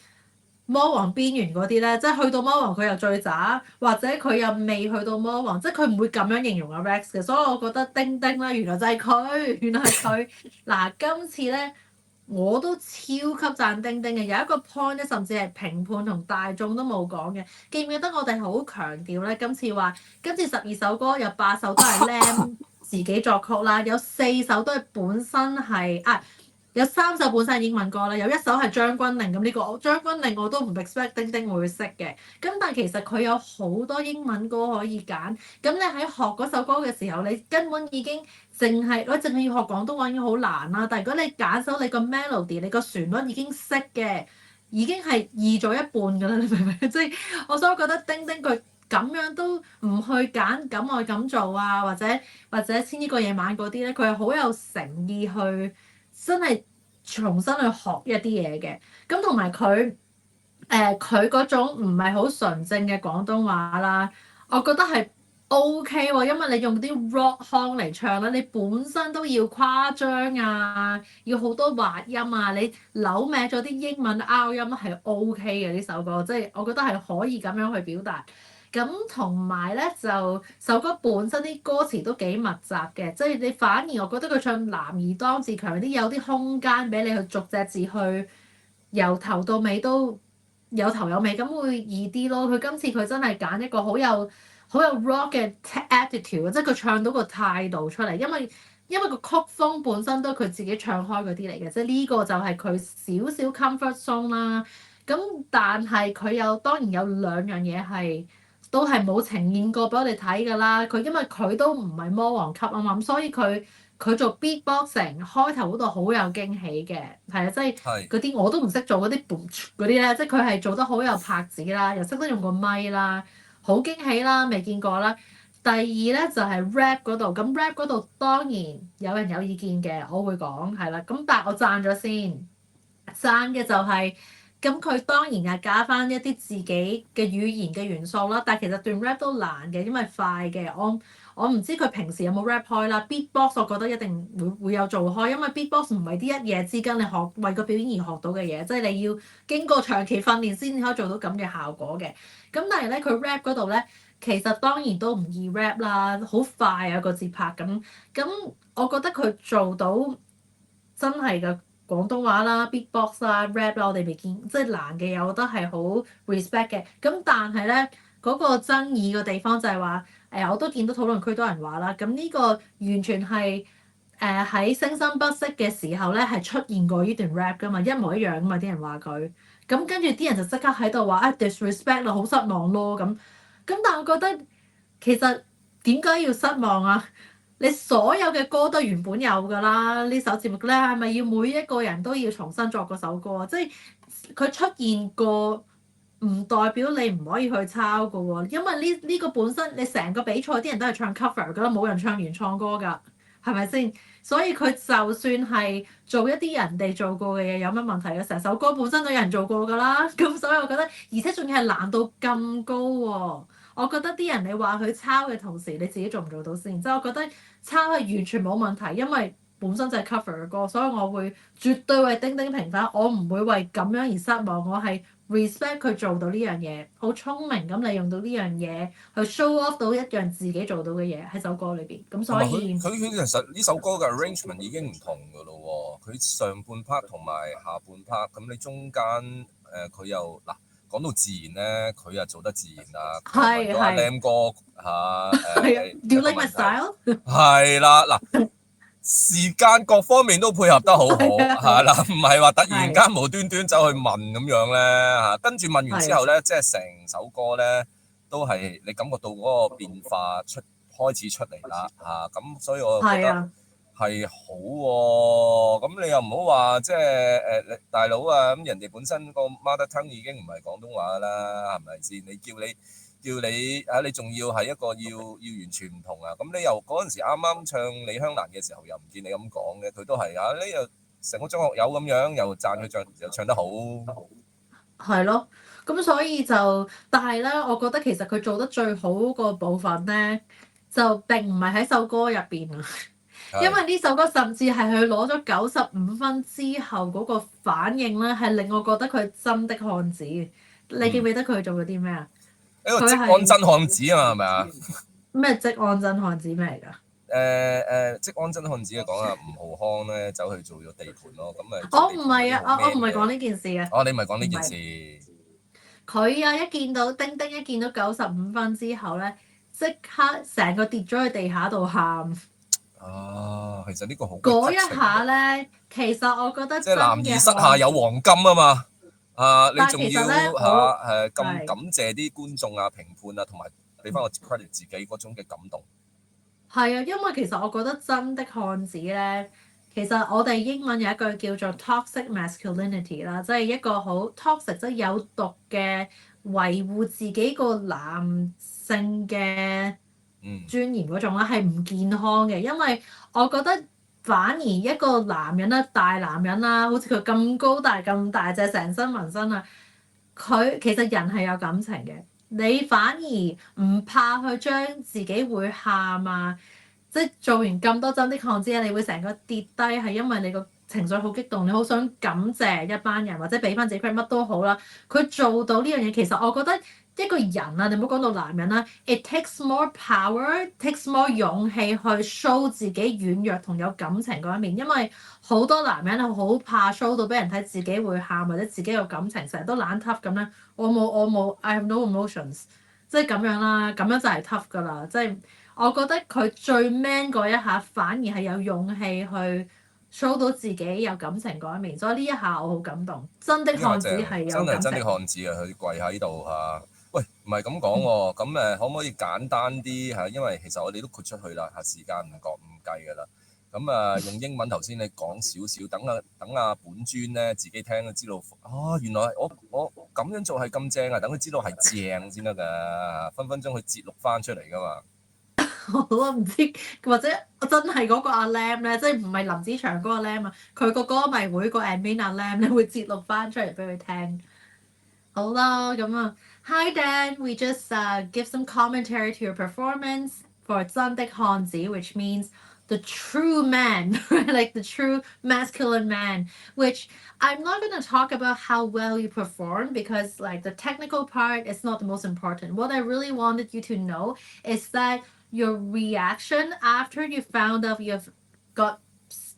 魔王邊緣嗰啲咧，即係去到魔王佢又最渣，或者佢又未去到魔王，即係佢唔會咁樣形容阿 Rex 嘅，所以我覺得丁丁啦，原來就係佢，原來係佢。嗱，今次咧我都超級讚丁丁嘅，有一個 point 咧，甚至係評判同大眾都冇講嘅，記唔記得我哋好強調咧？今次12首歌有8首都係 Lam 自己作曲啦，有4首都係本身係有3首本身係英文歌啦，有1首係將軍令，咁呢個將軍令我都唔 expect 丁丁會識嘅，咁但係其實佢有好多英文歌可以揀，咁你喺學嗰首歌嘅時候，你根本已經淨係要學廣東話已經好難啦，但係如果你揀首你個 melody 你個旋律已經識嘅，已經係易咗一半㗎啦，你明唔明？即係所以我覺得丁丁佢咁樣都唔去揀敢愛敢做啊，或者千呢個夜晚嗰啲咧，佢係好有誠意去。真係重新去學一啲嘢嘅，咁同埋佢嗰種唔係好純正嘅廣東話啦，我覺得係 OK 喎，因為你用啲 rock 腔嚟唱啦，你本身都要誇張啊，要好多滑音啊，你扭歪咗啲英文 R 音係 OK 嘅呢首歌，即係我覺得係可以咁樣去表達。咁同埋咧就首歌本身啲歌詞都幾密集嘅，即係你反而我覺得佢唱男兒當自強啲有啲空間俾你去逐隻字去由頭到尾都有頭有尾，咁會易啲咯。佢今次佢真係揀一個好有 rock 嘅 attitude，即係佢唱到個態度出嚟，因為個曲風本身都係佢自己唱開嗰啲嚟嘅，即係呢個就係佢少少 comfort zone 啦。咁但係佢當然有兩樣嘢係。都係冇呈現過俾我哋睇㗎啦。因為佢都唔係魔王級啊嘛，咁所以佢做 beatboxing 開頭嗰度好有驚喜嘅，係啊，即係係嗰啲我都唔識做嗰啲 boom 嗰啲咧，即係佢係做得好有拍子啦，又識得用個咪啦，好驚喜啦，未見過啦。第二咧就係 rap 嗰度，咁 rap 嗰度當然有人有意見嘅，我會講係啦。咁但係我讚咗先，讚嘅就係、咁佢當然係加翻一啲自己嘅語言嘅元素啦，但係其實段 rap 都難嘅，因為快嘅。我唔知佢平時有冇 rap 開啦。Beatbox 我覺得一定會有做開，因為 beatbox 唔係啲一夜之間你為個表演而學到嘅嘢，即係你要經過長期訓練先可以做到咁嘅效果嘅。咁但係咧佢 rap 嗰度咧，其實當然都唔易 rap 啦，好快啊個節拍咁。咁我覺得佢做到真係嘅。廣東話啦、beatbox 啦、rap 啦，我哋未見，即係難嘅嘢，我覺得係好 respect 嘅。咁但係咧，嗰個爭議嘅地方就係話，我都見到討論區多人話啦，咁呢個完全係喺聲生不息嘅時候咧，係出現過呢段 rap 噶嘛，一模一樣噶嘛，啲人話佢。咁跟住啲人就即刻喺度話disrespect 啦，好失望咯咁。咁但係我覺得其實點解要失望啊？你所有嘅歌都原本有㗎啦，呢首節目咧係咪要每一個人都要重新作嗰首歌啊？即係佢出現過，唔代表你唔可以去抄㗎喎。因為呢個本身你成個比賽啲人都係唱 cover 㗎啦，冇人唱原創歌㗎，係咪先？所以佢就算係做一啲人哋做過嘅嘢，有乜問題啊？成首歌本身都有人做過㗎啦，咁所以我覺得，而且仲要係難度咁高喎。我覺得啲人你話佢抄嘅同時，你自己做唔做到先？即係我覺得抄係完全冇問題，因為本身就係 cover 嘅歌，所以我會絕對為丁丁平反，我唔會為咁樣而失望。我係 respect 佢做到呢樣嘢，好聰明咁利用到呢樣嘢去 show off 到一樣自己做到嘅嘢喺首歌裏邊。咁所以佢其實呢首歌嘅 arrangement 已經唔同㗎咯喎，佢上半 part 同埋下半 part，咁你中間佢又嗱。講到自然咧，佢又做得自然啦。問咗阿 Lam 哥嚇係啊，Do you 一個 like my 問題 style？係啦嗱，時間各方面都配合得好好，係啊係啦，唔係話突然係間無端端走去問咁樣咧嚇，跟住問完之後係咧，即係成首歌咧都係你感覺到嗰個變化開始出嚟啦嚇，咁所以我就覺得係啊。係好喎，咁你又唔好話即係大佬啊，咁人哋本身個 mother tongue 已經唔係廣東話啦，係咪先？你叫你啊，你仲要係一個要完全唔同啊！咁你又嗰陣時啱啱唱李香蘭嘅時候，又唔見你咁講嘅，佢都係啊，你又成個張學友咁樣，又讚佢唱又唱得好，係咯，咁所以就，但係咧，我覺得其實佢做得最好嗰個部分咧，就並唔係喺首歌入邊啊，因係為呢首歌甚至係佢攞咗95分之後嗰個反應咧，係令我覺得佢真的漢子。你記唔嗯記得佢做咗啲咩啊？一個佢職安真係漢子啊嘛，係咪啊？咩職安真漢子咩嚟㗎？職安真漢子嘅講啊，吳浩康咧走去做咗地盤咯，咁誒做我唔地盤嗰啲係啊，我好 man 嘅。唔係講呢件事啊，哦，你唔係講呢唔係件事，佢啊！一見到丁丁，一見到95分之後咧，即刻成個跌咗去地下度喊。啊，其實呢個好鬼嗰一 touching 下嘅，咧，其實我覺得即係男兒真嘅膝下有黃金啊嘛，啊，你但係仲要其實咧，嚇我咁感係謝啲觀眾啊、評判啊，同埋俾翻個 credit 自己嗰種嘅感動。係啊，因為其實我覺得真的漢子咧，其實我哋英文有一句叫做 toxic masculinity 啦，即係一個好 toxic 即係有毒嘅維護自己個男性嘅嗯，尊嚴嗰種啦，係唔健康嘅，因為我覺得反而一個男人啦，大男人啦，好似佢咁高大咁大隻，成身紋身啊，佢其實人係有感情嘅，你反而唔怕去將自己會喊啊，即係做完咁多真的漢子啊，你會成個跌低，係因為你個情緒好激動，你好想感謝一班人或者俾翻自己 credit 乜都好啦。佢做到呢樣嘢，其實我覺得一個人啊，你唔好講到男人啦，it takes more power，takes more 勇氣去 show 自己軟弱同有感情嗰一面，因為好多男人係好怕 show 到俾人睇自己會喊或者自己有感情，成日都懶 tough 咁咧。我冇，I have no emotions，即係咁樣啦，咁樣就係 tough 㗎啦。即係我覺得佢最 man 嗰一下，反而係有勇氣去 show 到自己有感情嗰一面，所以呢一下我好感動。真的呢下漢子正，係真係真的有感情。漢子啊！佢跪喺度嚇，喂，唔係咁講喎，咁可唔可以簡單啲嚇？因為其實我哋都豁出去啦，時間唔計㗎啦。咁用英文頭先你講少少，等阿本尊咧自己聽都知道，哦，原來我咁樣做係咁正啊！等佢知道係正先得㗎，分分鐘去節錄翻出嚟㗎嘛。我都唔知，或者我真係嗰個阿 Lam 咧，即係唔係林子祥嗰個 Lam 啊？佢個歌迷會個 admin 阿 Lam 咧會節錄翻出嚟俾佢聽。好啦，咁啊，Hi Dan，we just give some commentary to your performance for 真的漢子，which means the true man, right? Like the true masculine man, which I'm not going to talk about how well you perform because like the technical part is not the most important. What I really wanted you to know is that your reaction after you found out you've got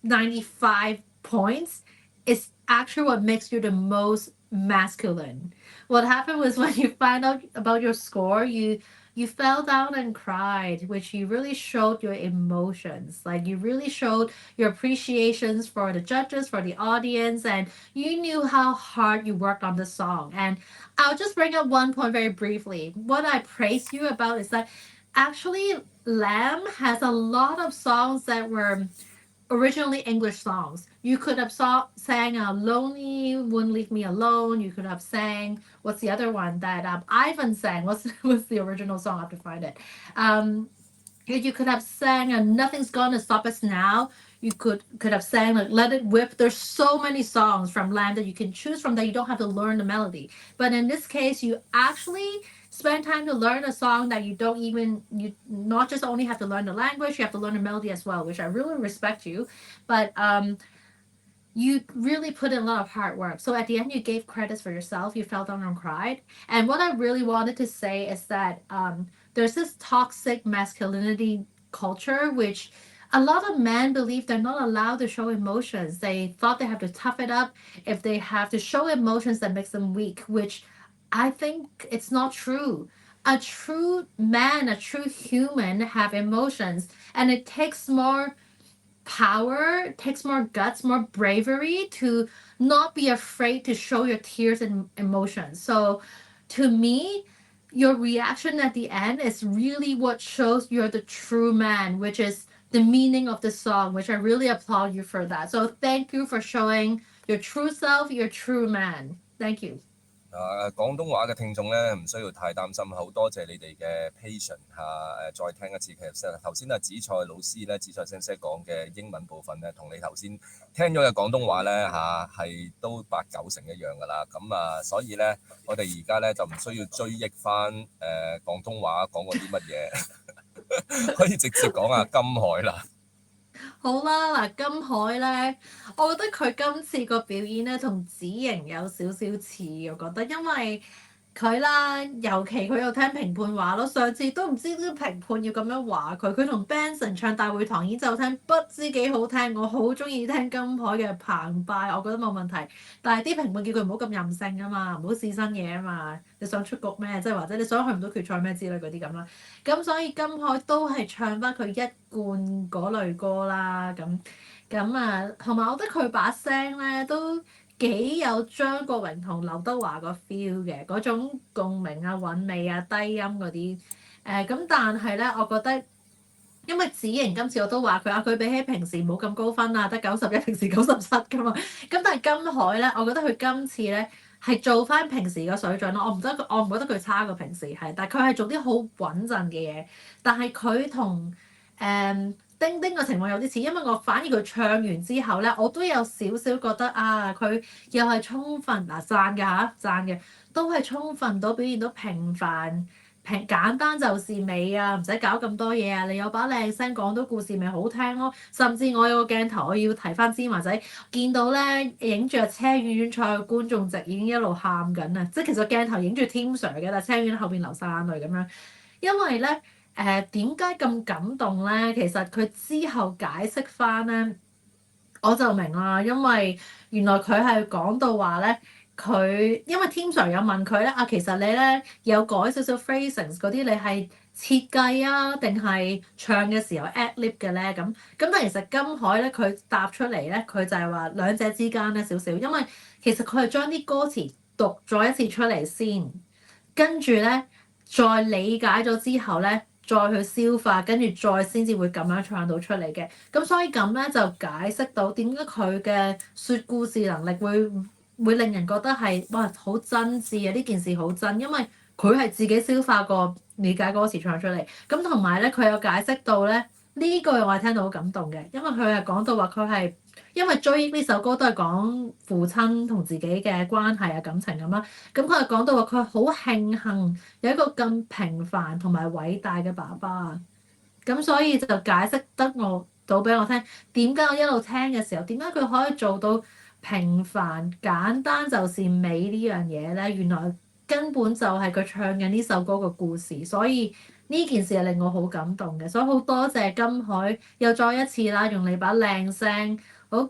95 points is actually what makes you the most masculine. What happened was when you find out about your score, you fell down and cried, which you really showed your emotions. Like you really showed your appreciations for the judges, for the audience, and you knew how hard you worked on the song. And I'll just bring up one point very briefly. What I praise you about is that actually Lamb has a lot of songs that were originally English songs. You could have sang "Lonely Wouldn't Leave Me Alone." You could have sang what's the other one that Ivan sang? What's the original song? I have to find it. Um, you could have sang "Nothing's Gonna Stop Us Now." You could have sang like "Let It Whip." There's so many songs from Lamb that you can choose from that you don't have to learn the melody. But in this case, you actually spend time to learn a song that you not just only have to learn the language, you have to learn the melody as well, which I really respect you. But you really put in a lot of hard work. So at the end, you gave credits for yourself. You fell down and cried. And what I really wanted to say is that there's this toxic masculinity culture, which a lot of men believe they're not allowed to show emotions. They thought they have to tough it up. If they have to show emotions, that makes them weak, which I think it's not true. A true man, a true human have emotions, and it takes more power, takes more guts, more bravery to not be afraid to show your tears and emotions. So to me, your reaction at the end is really what shows you're the true man, which is the meaning of the song, which I really applaud you for that. So thank you for showing your true self, your true man. Thank you. 廣東話嘅聽眾咧，唔需要太擔心，好多謝你哋嘅 patience 再聽一次。其實頭先紫菜老師咧，紫菜先生講嘅英文部分咧，同你頭先聽咗嘅廣東話咧係都8、9成一樣㗎啦。咁所以咧，我哋而家咧就唔需要追憶翻廣東話講過啲乜嘢，可以直接講金海啦。好啦，嗱，金海咧，我覺得佢今次個表演咧同子瑩有少少似，我覺得，因為佢啦，尤其佢有聽評判話咯，上次都唔知啲評判要咁樣話佢，佢同 Benson 唱大會堂演奏廳不知幾好聽，我好中意聽金海嘅澎湃，我覺得冇問題。但係啲評判叫佢唔好咁任性啊嘛，唔好試新嘢啊嘛，你想出局咩？即係或者你想去唔到決賽咩之類嗰啲咁啦。咁所以金海都係唱翻佢一貫嗰類歌啦，咁同埋我覺得佢把聲咧都幾有張國榮同劉德華個 feel 嘅嗰種共鳴啊、韻味啊、低音嗰啲咁，但係咧，我覺得因為子瑩今次我都話佢比起平時冇咁高分啊，得91，平時97㗎嘛。咁但係金海咧，我覺得佢今次咧係做翻平時嘅水準咯。我唔覺得佢差過平時係，但係佢係做啲好穩陣嘅嘢。但係佢同丁丁嘅情況有啲似，因為我反而佢唱完之後咧，我都有少少覺得佢又係充分讚嘅讚嘅，都係充分到表現到簡單就是美啊，唔使搞咁多嘢啊，你有把靚聲講到故事咪好聽咯。甚至我有個鏡頭我要提翻芝麻仔，見到咧影住車婉婉坐喺觀眾席已經一路喊緊啊，即係其實鏡頭影住 Tim Sir 嘅，但係車婉婉後邊流晒眼淚咁樣，因為咧。點解咁感動咧？其實佢之後解釋翻咧，我就明啦。因為原來佢係講到話咧，因為 Tim Sir 有問佢咧其實你咧有改少少 phrasings 嗰啲，你係設計啊定係唱嘅時候 ad lib 嘅咧？咁但係其實金海咧佢答出嚟咧，佢就係話兩者之間咧少少，因為其實佢係將啲歌詞讀咗一次出嚟先，跟住咧再理解咗之後咧。再去消化，跟住再先至會咁樣唱到出嚟嘅。咁所以咁咧就解釋到點解佢嘅説故事能力會令人覺得係哇好真摯啊！呢件事好真，因為佢係自己消化過理解歌詞唱出嚟。咁同埋咧，佢有解釋到咧呢句我係聽到好感動嘅，因為佢係講到話佢係。因為追憶呢首歌都係講父親同自己嘅關係啊感情咁啦，咁佢係講到話佢好慶幸有一個咁平凡同埋偉大嘅爸爸，咁所以就解釋到俾我聽點解我一路聽嘅時候點解佢可以做到平凡簡單就是美呢樣嘢咧？原來根本就係佢唱緊呢首歌嘅故事，所以呢件事係令我好感動嘅，所以好多謝金海又再一次啦，用你把靚聲。好，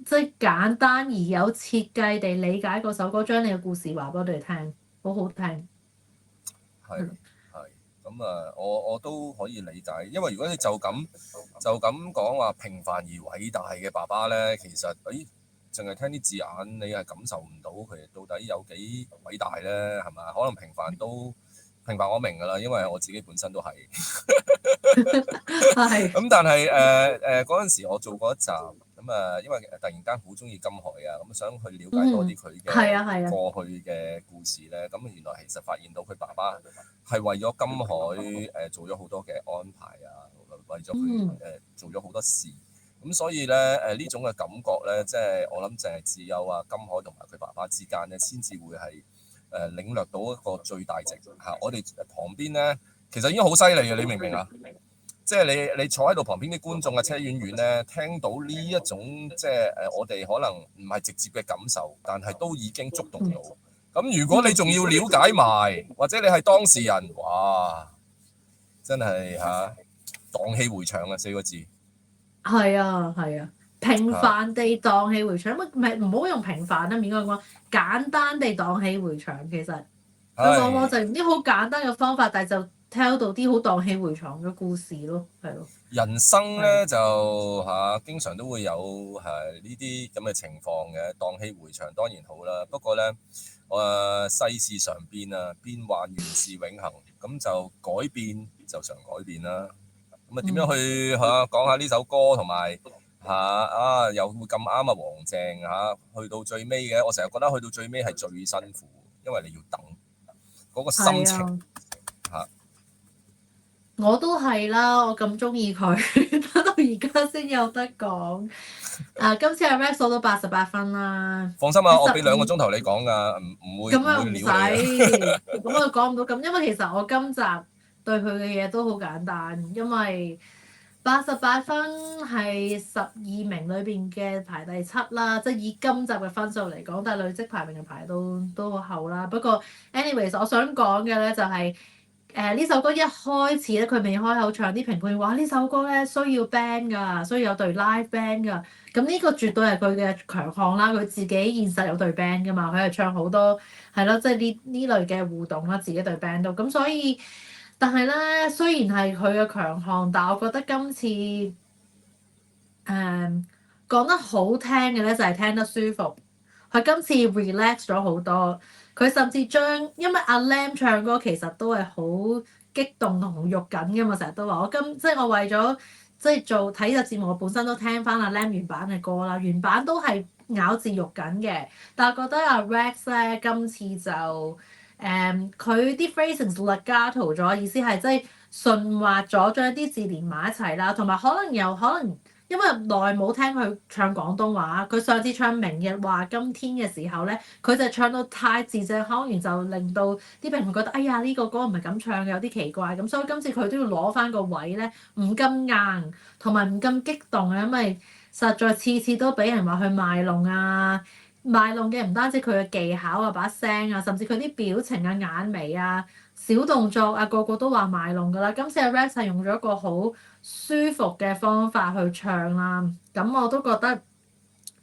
即係簡單而有設計地理解嗰首歌，將你嘅故事話俾我哋聽，好好聽。係咁我都可以理解，因為如果你就咁講話平凡而偉大嘅爸爸咧，其實淨係聽啲字眼，你係感受唔到佢到底有幾偉大咧，係咪？可能平凡我明㗎啦，因為我自己本身都係。係。咁但係嗰陣時我做過一集。因為突然間好中意金海咁想去了解多啲佢嘅過去嘅故事咧，咁原來其實發現到佢爸爸係為咗金海做咗好多嘅安排為咗佢做咗好多事，咁所以咧呢種嘅感覺咧，即係我諗淨係只有金海同埋佢爸爸之間咧，先至會係領略到一個最大值我哋旁邊咧，其實已經好犀利嘅，你明唔明啊？即係你坐喺度旁邊啲觀眾車婉婉咧，聽到呢一種即係我哋可能唔係直接嘅感受，但係都已經觸動到。咁如果你仲要了解埋，或者你係當事人，哇！真係蕩氣迴腸4個字。係啊，平凡地蕩氣迴腸，唔好用平凡啦，唔應該講簡單地蕩氣迴腸。其實佢往往就用啲好簡單嘅方法，但係就tell到啲好蕩氣迴腸嘅故事咯，係咯。人生咧就經常都會有呢啲咁嘅情況嘅，蕩氣迴腸當然好啦。不過咧，世事常變啊，變幻原是永恆，咁就改變就常改變啦。咁啊點樣去講下呢首歌同埋又會咁啱啊黃正去到最尾嘅，我成日覺得去到最尾係最辛苦，因為你要等嗰個心情我都係啦，我咁中意佢，等到而家先有得講。今次阿 Rex 攞到88分啦。放心啊，我俾2個鐘頭你講㗎，唔會咁又唔撩使，咁我講唔到咁，因為其實我今集對佢嘅嘢都好簡單，因為88分係12名裏邊嘅排第7啦，即係以今集嘅分數嚟講，但係累積排名嘅排都好後啦。不過 anyways，我想講嘅咧就係呢首歌一開始咧，佢未開口唱，啲評判話呢首歌咧需要 band 㗎，需要有隊 live band 㗎。咁呢個絕對係佢嘅強項啦，佢自己現實有隊 band 㗎嘛，佢係唱好多係咯，即係呢類嘅互動啦，自己隊 band 都咁，所以但係咧，雖然係佢嘅強項，但係我覺得今次講得好聽嘅咧就係聽得舒服，佢今次 relax 咗好多。佢甚至將，因為阿 Lam 唱歌其實都係好激動同好肉緊㗎嘛，成日都話即係我為咗即係做睇呢個節目，我本身都聽翻阿 Lam 原版嘅歌啦，原版都係咬字肉緊嘅，但係覺得阿 Rex 咧今次就佢啲 phrasing legato 咗，意思係即係順滑咗，將啲字連埋一齊啦，同埋可能。因為耐冇聽佢唱廣東話，佢上次唱《明日話今天》嘅時候咧，佢就唱到太字正腔圓，就令到啲評判覺得哎呀呢個歌唔係咁唱嘅，有啲奇怪咁，所以今次佢都要攞翻個位咧，唔咁硬，同埋唔咁激動啊，因為實在次次都俾人話佢賣弄啊，賣弄嘅唔單止佢嘅技巧啊、把聲啊，甚至佢啲表情啊、眼眉啊、小動作啊，個個都話賣弄㗎啦。今次阿 Rex 係用咗一個好舒服嘅方法去唱啦，咁我都覺得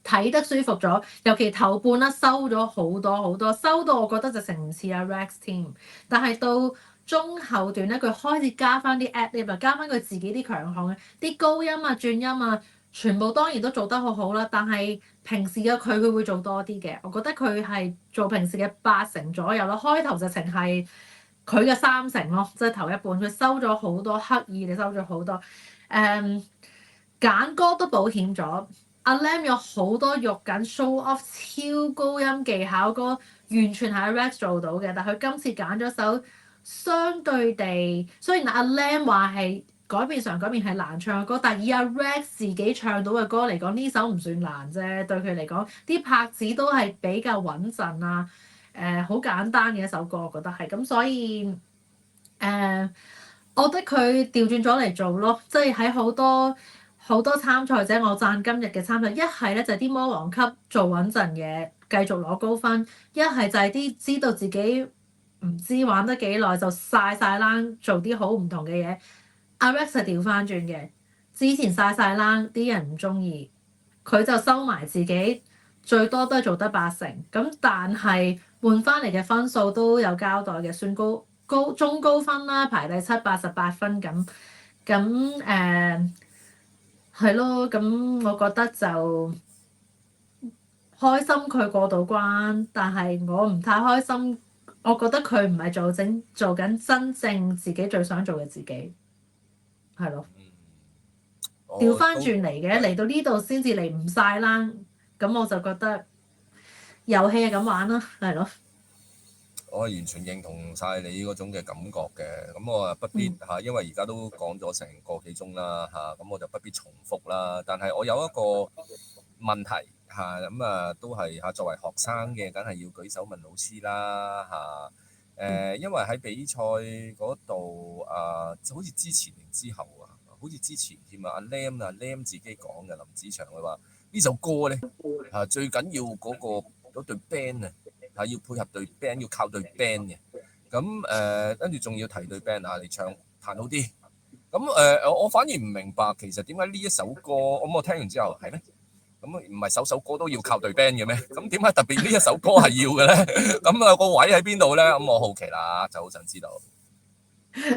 睇得舒服咗，尤其頭半啦收咗好多好多，收到我覺得就成唔似阿 Rex 添，但係到中後段咧，佢開始加翻啲 ad-lib 啊，加翻佢自己啲強項嘅啲高音啊、轉音啊，全部當然都做得好好啦。但係平時嘅佢會做多啲嘅，我覺得佢係做平時嘅80%左右咯。開頭就淨係佢嘅30%咯，即係頭一半佢收咗好多，刻意地收咗好多。揀歌都保險咗，阿 Lam 有好多肉緊 show off 超高音技巧歌，完全係阿 Rex 做到嘅。但係佢今次揀咗首相對地，雖然阿 Lam 話係改變常改變係難唱嘅歌，但係以阿 Rex 自己唱到嘅歌嚟講，呢首唔算難啫。對佢嚟講，啲拍子都係比較穩陣啊。好簡單嘅一首歌，我覺得係咁，所以我覺得佢調轉咗嚟做咯，即係喺好多參賽者，我讚今日嘅參賽，一係咧就係啲魔王級做穩陣嘢，繼續攞高分；一係就係啲知道自己唔知玩得幾耐就晒冷，做啲好唔同嘅嘢。阿 Rex 係調翻轉嘅，之前晒冷啲人唔中意，佢就收埋自己，最多都係做得80%，咁但係換翻嚟嘅分數都有交代嘅，算中高分啦，排第7 88分咁係咯，咁我覺得就開心佢過到關，但係我唔太開心，我覺得佢唔係做緊真正自己最想做嘅自己，係咯，調翻轉嚟嘅，嚟到呢度先至嚟唔晒啦，咁我就覺得遊戲係咁玩啦，係咯。我係完全認同晒你嗰種嘅感覺嘅，咁我啊不必因為而家都講咗成個幾鐘啦咁我就不必重複啦。但係我有一個問題咁都係作為學生嘅，梗係要舉手問老師啦因為喺比賽嗰度就好似之前定之後好似之前添阿 Lam 自己講嘅，林子祥佢話呢首歌咧最緊要嗰隊 band 要配合隊 band， 要靠隊 band 嘅。咁跟住仲要提隊 band 嚟唱彈好啲。咁我反而唔明白，其實點解呢一首歌，我聽完之後係咩？咁唔係首歌都要靠隊 band 嘅咩？咁點解特別呢一首歌係要嘅咧？咁個位喺邊度咧？咁我好奇啦，就好想知道。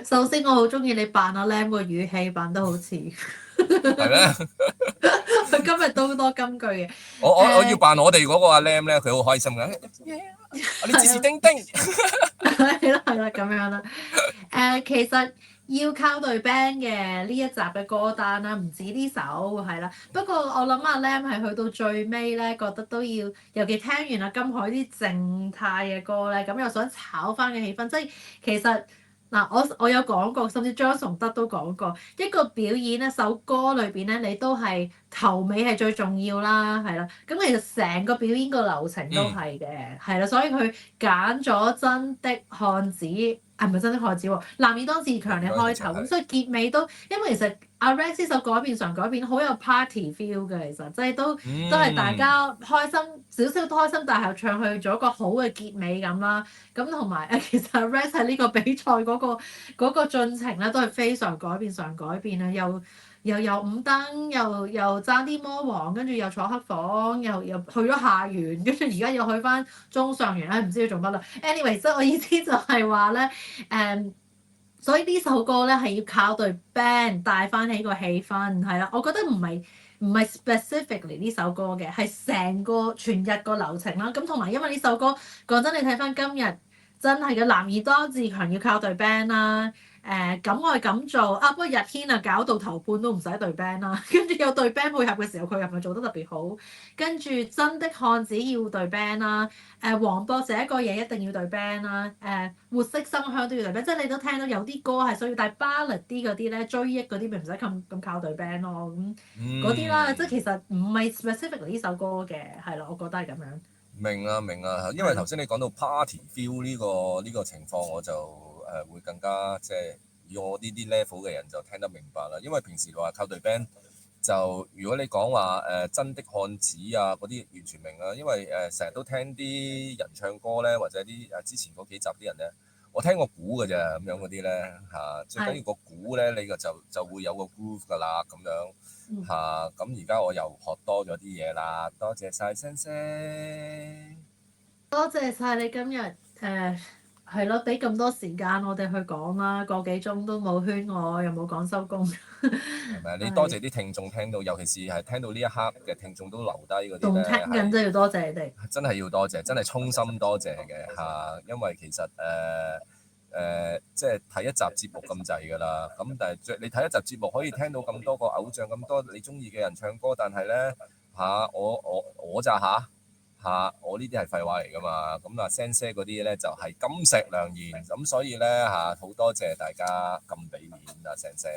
首先我好中意你扮阿 Lam 個語氣，扮得好似。係咩？佢今日都好多金句嘅。我要扮我哋嗰個阿 Lam 咧，佢好開心嘅。你指示丁丁。係啦係啦咁樣啦。其實要靠對 band 嘅呢一集嘅歌單啦，唔止呢首係啦。不過我諗阿 Lam 係去到最尾咧，覺得都要，尤其聽完阿金海啲靜態嘅歌咧，咁又想炒翻嘅氣氛，即係其實。嗱，我有講過，甚至張崇德都講過，一個表演一首歌裏邊咧，你都係頭尾係最重要啦，係啦。咁其實成個表演個流程都係嘅，係啦。所以佢揀咗真的漢子，唔係真的漢子喎，男兒當自強嚟開頭，咁所以結尾都，因為其實阿 Rex 呢首改變常改變好有 party feel 嘅，其實即係都係大家開心少少都開心，但係又唱去咗個好嘅結尾咁啦。咁同埋其實 Rex 喺呢個比賽嗰個進程咧，都係非常改變常改變啊！又五燈，又爭啲魔王，跟住又坐黑房，又去咗下元，跟住而家又去翻中上元咧，唔知要做乜啦。anyway，即係我意思就係話咧，所以呢首歌咧係要靠隊 band 帶翻起個氣氛，係啦。我覺得唔係 specifically 呢首歌嘅，係成個全日個流程啦。咁同埋因為呢首歌講真，你睇翻今日真係嘅男兒當自強要靠隊 band 啦。咁我係咁做啊，不過日天啊搞到頭半都唔使隊 band 啦，跟住有隊 band 配合嘅時候，佢又唔係做得特別好。跟住真的漢子要隊 band 啦，黃博這一個嘢一定要隊 band 啦，活色生香都要隊 band，即係你都聽到有啲歌係需要，但係 ballad 啲嗰啲咧，追憶嗰啲咪唔使咁靠隊 band 咯，咁嗰啲啦，即係其實唔係 specific 呢首歌嘅，係咯，我覺得係咁樣。明啊明啊，因為頭先你講到 party feel 呢個情況，我就會更加即係以我呢啲 level 嘅人就聽得明白啦。因為平時話靠隊 band 就如果你講話真的漢子啊嗰啲完全明啊，因為成日都聽啲人唱歌咧，或者啲之前嗰幾集啲人咧，我聽過鼓嘅啫咁樣嗰啲咧嚇，最緊要個鼓咧你個就會有個 groove 㗎啦咁樣。咁而家我又學多咗啲嘢啦，多謝晒聲聲。多謝晒你今日係咯，俾咁多時間我哋去講啦，個幾鐘都冇圈我，又冇講收工。係咪？你多謝啲聽眾聽到，尤其是係聽到呢一刻嘅聽眾都留低嗰啲仲聽緊真係要多謝你哋。真係要多謝，真係衷心多謝嘅嚇，因為其實即係睇一集節目咁滯㗎啦。咁但係你睇一集節目可以聽到咁多個偶像，咁多你中意嘅人唱歌，但係咧我咋我呢啲係廢話嚟㗎嘛。咁啊聲聲嗰啲咧就係金石良言，咁所以咧好多謝大家咁俾面啊聲聲。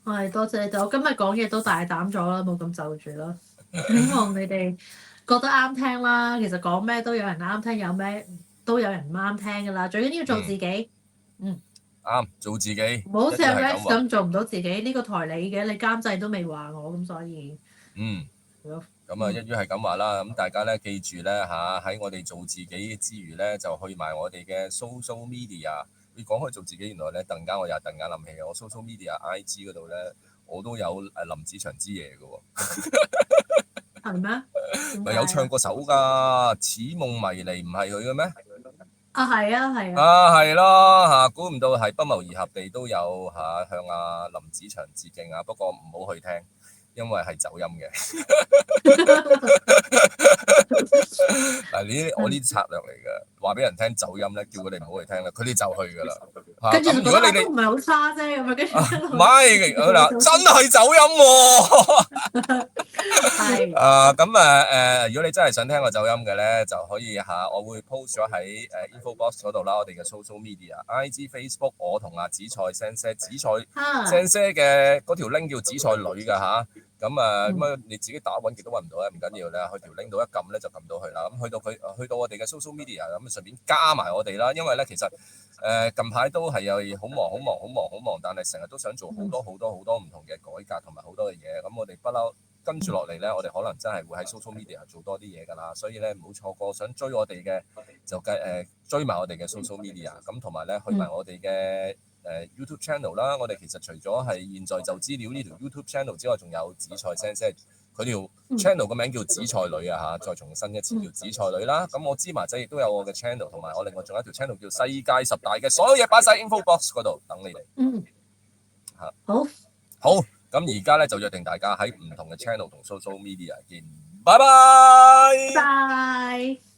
係多謝你哋，我今日講嘢都大膽咗啦，冇咁就住啦。希望你哋覺得啱聽啦。其實講咩都有人啱聽，有咩都有人唔啱聽㗎啦。最緊要做自己。啱，做自己。唔好似阿 Rex 咁做唔到自己，呢個台你嘅，你監製都未話我，咁所以。咁啊，一於係咁話啦。咁大家咧記住咧喺我哋做自己之餘咧，就去埋我哋嘅 social media。你講開做自己，原來咧突然間我又突然間諗起我 social media IG 嗰度咧，我都有林子祥之夜嘅喎。係咩？咪有唱過首㗎，《似夢迷離》唔係佢嘅咩？係啊。係咯估唔到係不謀而合地都有向阿林子祥致敬啊！不過唔好去聽。因為係走音嘅。嗱，我呢啲策略嚟嘅，話俾人聽走音咧，叫佢哋唔好去聽啦，佢哋就去㗎啦。跟住如果你哋唔係好差啫，咁樣跟住唔係嗱，真係走音喎。咁如果你真係想聽我走音嘅咧，就可以我會 post 咗喺info box 嗰度啦，我哋嘅 social media、IG、Facebook，我同阿紫菜 Sensei 紫菜 Sensei 嘅嗰條 link 叫紫菜女㗎咁你自己打揾極都揾唔到咧，唔緊要咧，去條 link 度一撳咧就撳到佢啦。咁去到我哋嘅 social media，咁順便加埋我哋啦，因為咧其實近排都係有好忙，但係成日都想做好多唔同嘅改革同埋好多嘅嘢。咁我哋不嬲跟住落嚟咧，我哋可能真係會喺 social media 做多啲嘢㗎啦。所以咧唔好錯過，想追我哋嘅就追埋我哋嘅 social media。咁同埋咧去埋我哋嘅YouTube channel 啦。我哋其實除咗係現在就資料呢條 YouTube channel 之外，仲有紫菜 Sensei 佢條 channel 個名叫紫菜女啊嚇，再重申一次叫紫菜女啦。咁我芝麻仔亦都有我嘅 channel，同埋我另外仲有一條 channel 叫世界十大嘅，所有嘢擺晒 info box 嗰度等你哋。嚇，好，好，咁而家咧就約定大家喺唔同嘅 channel 同 social media 見，拜拜。拜。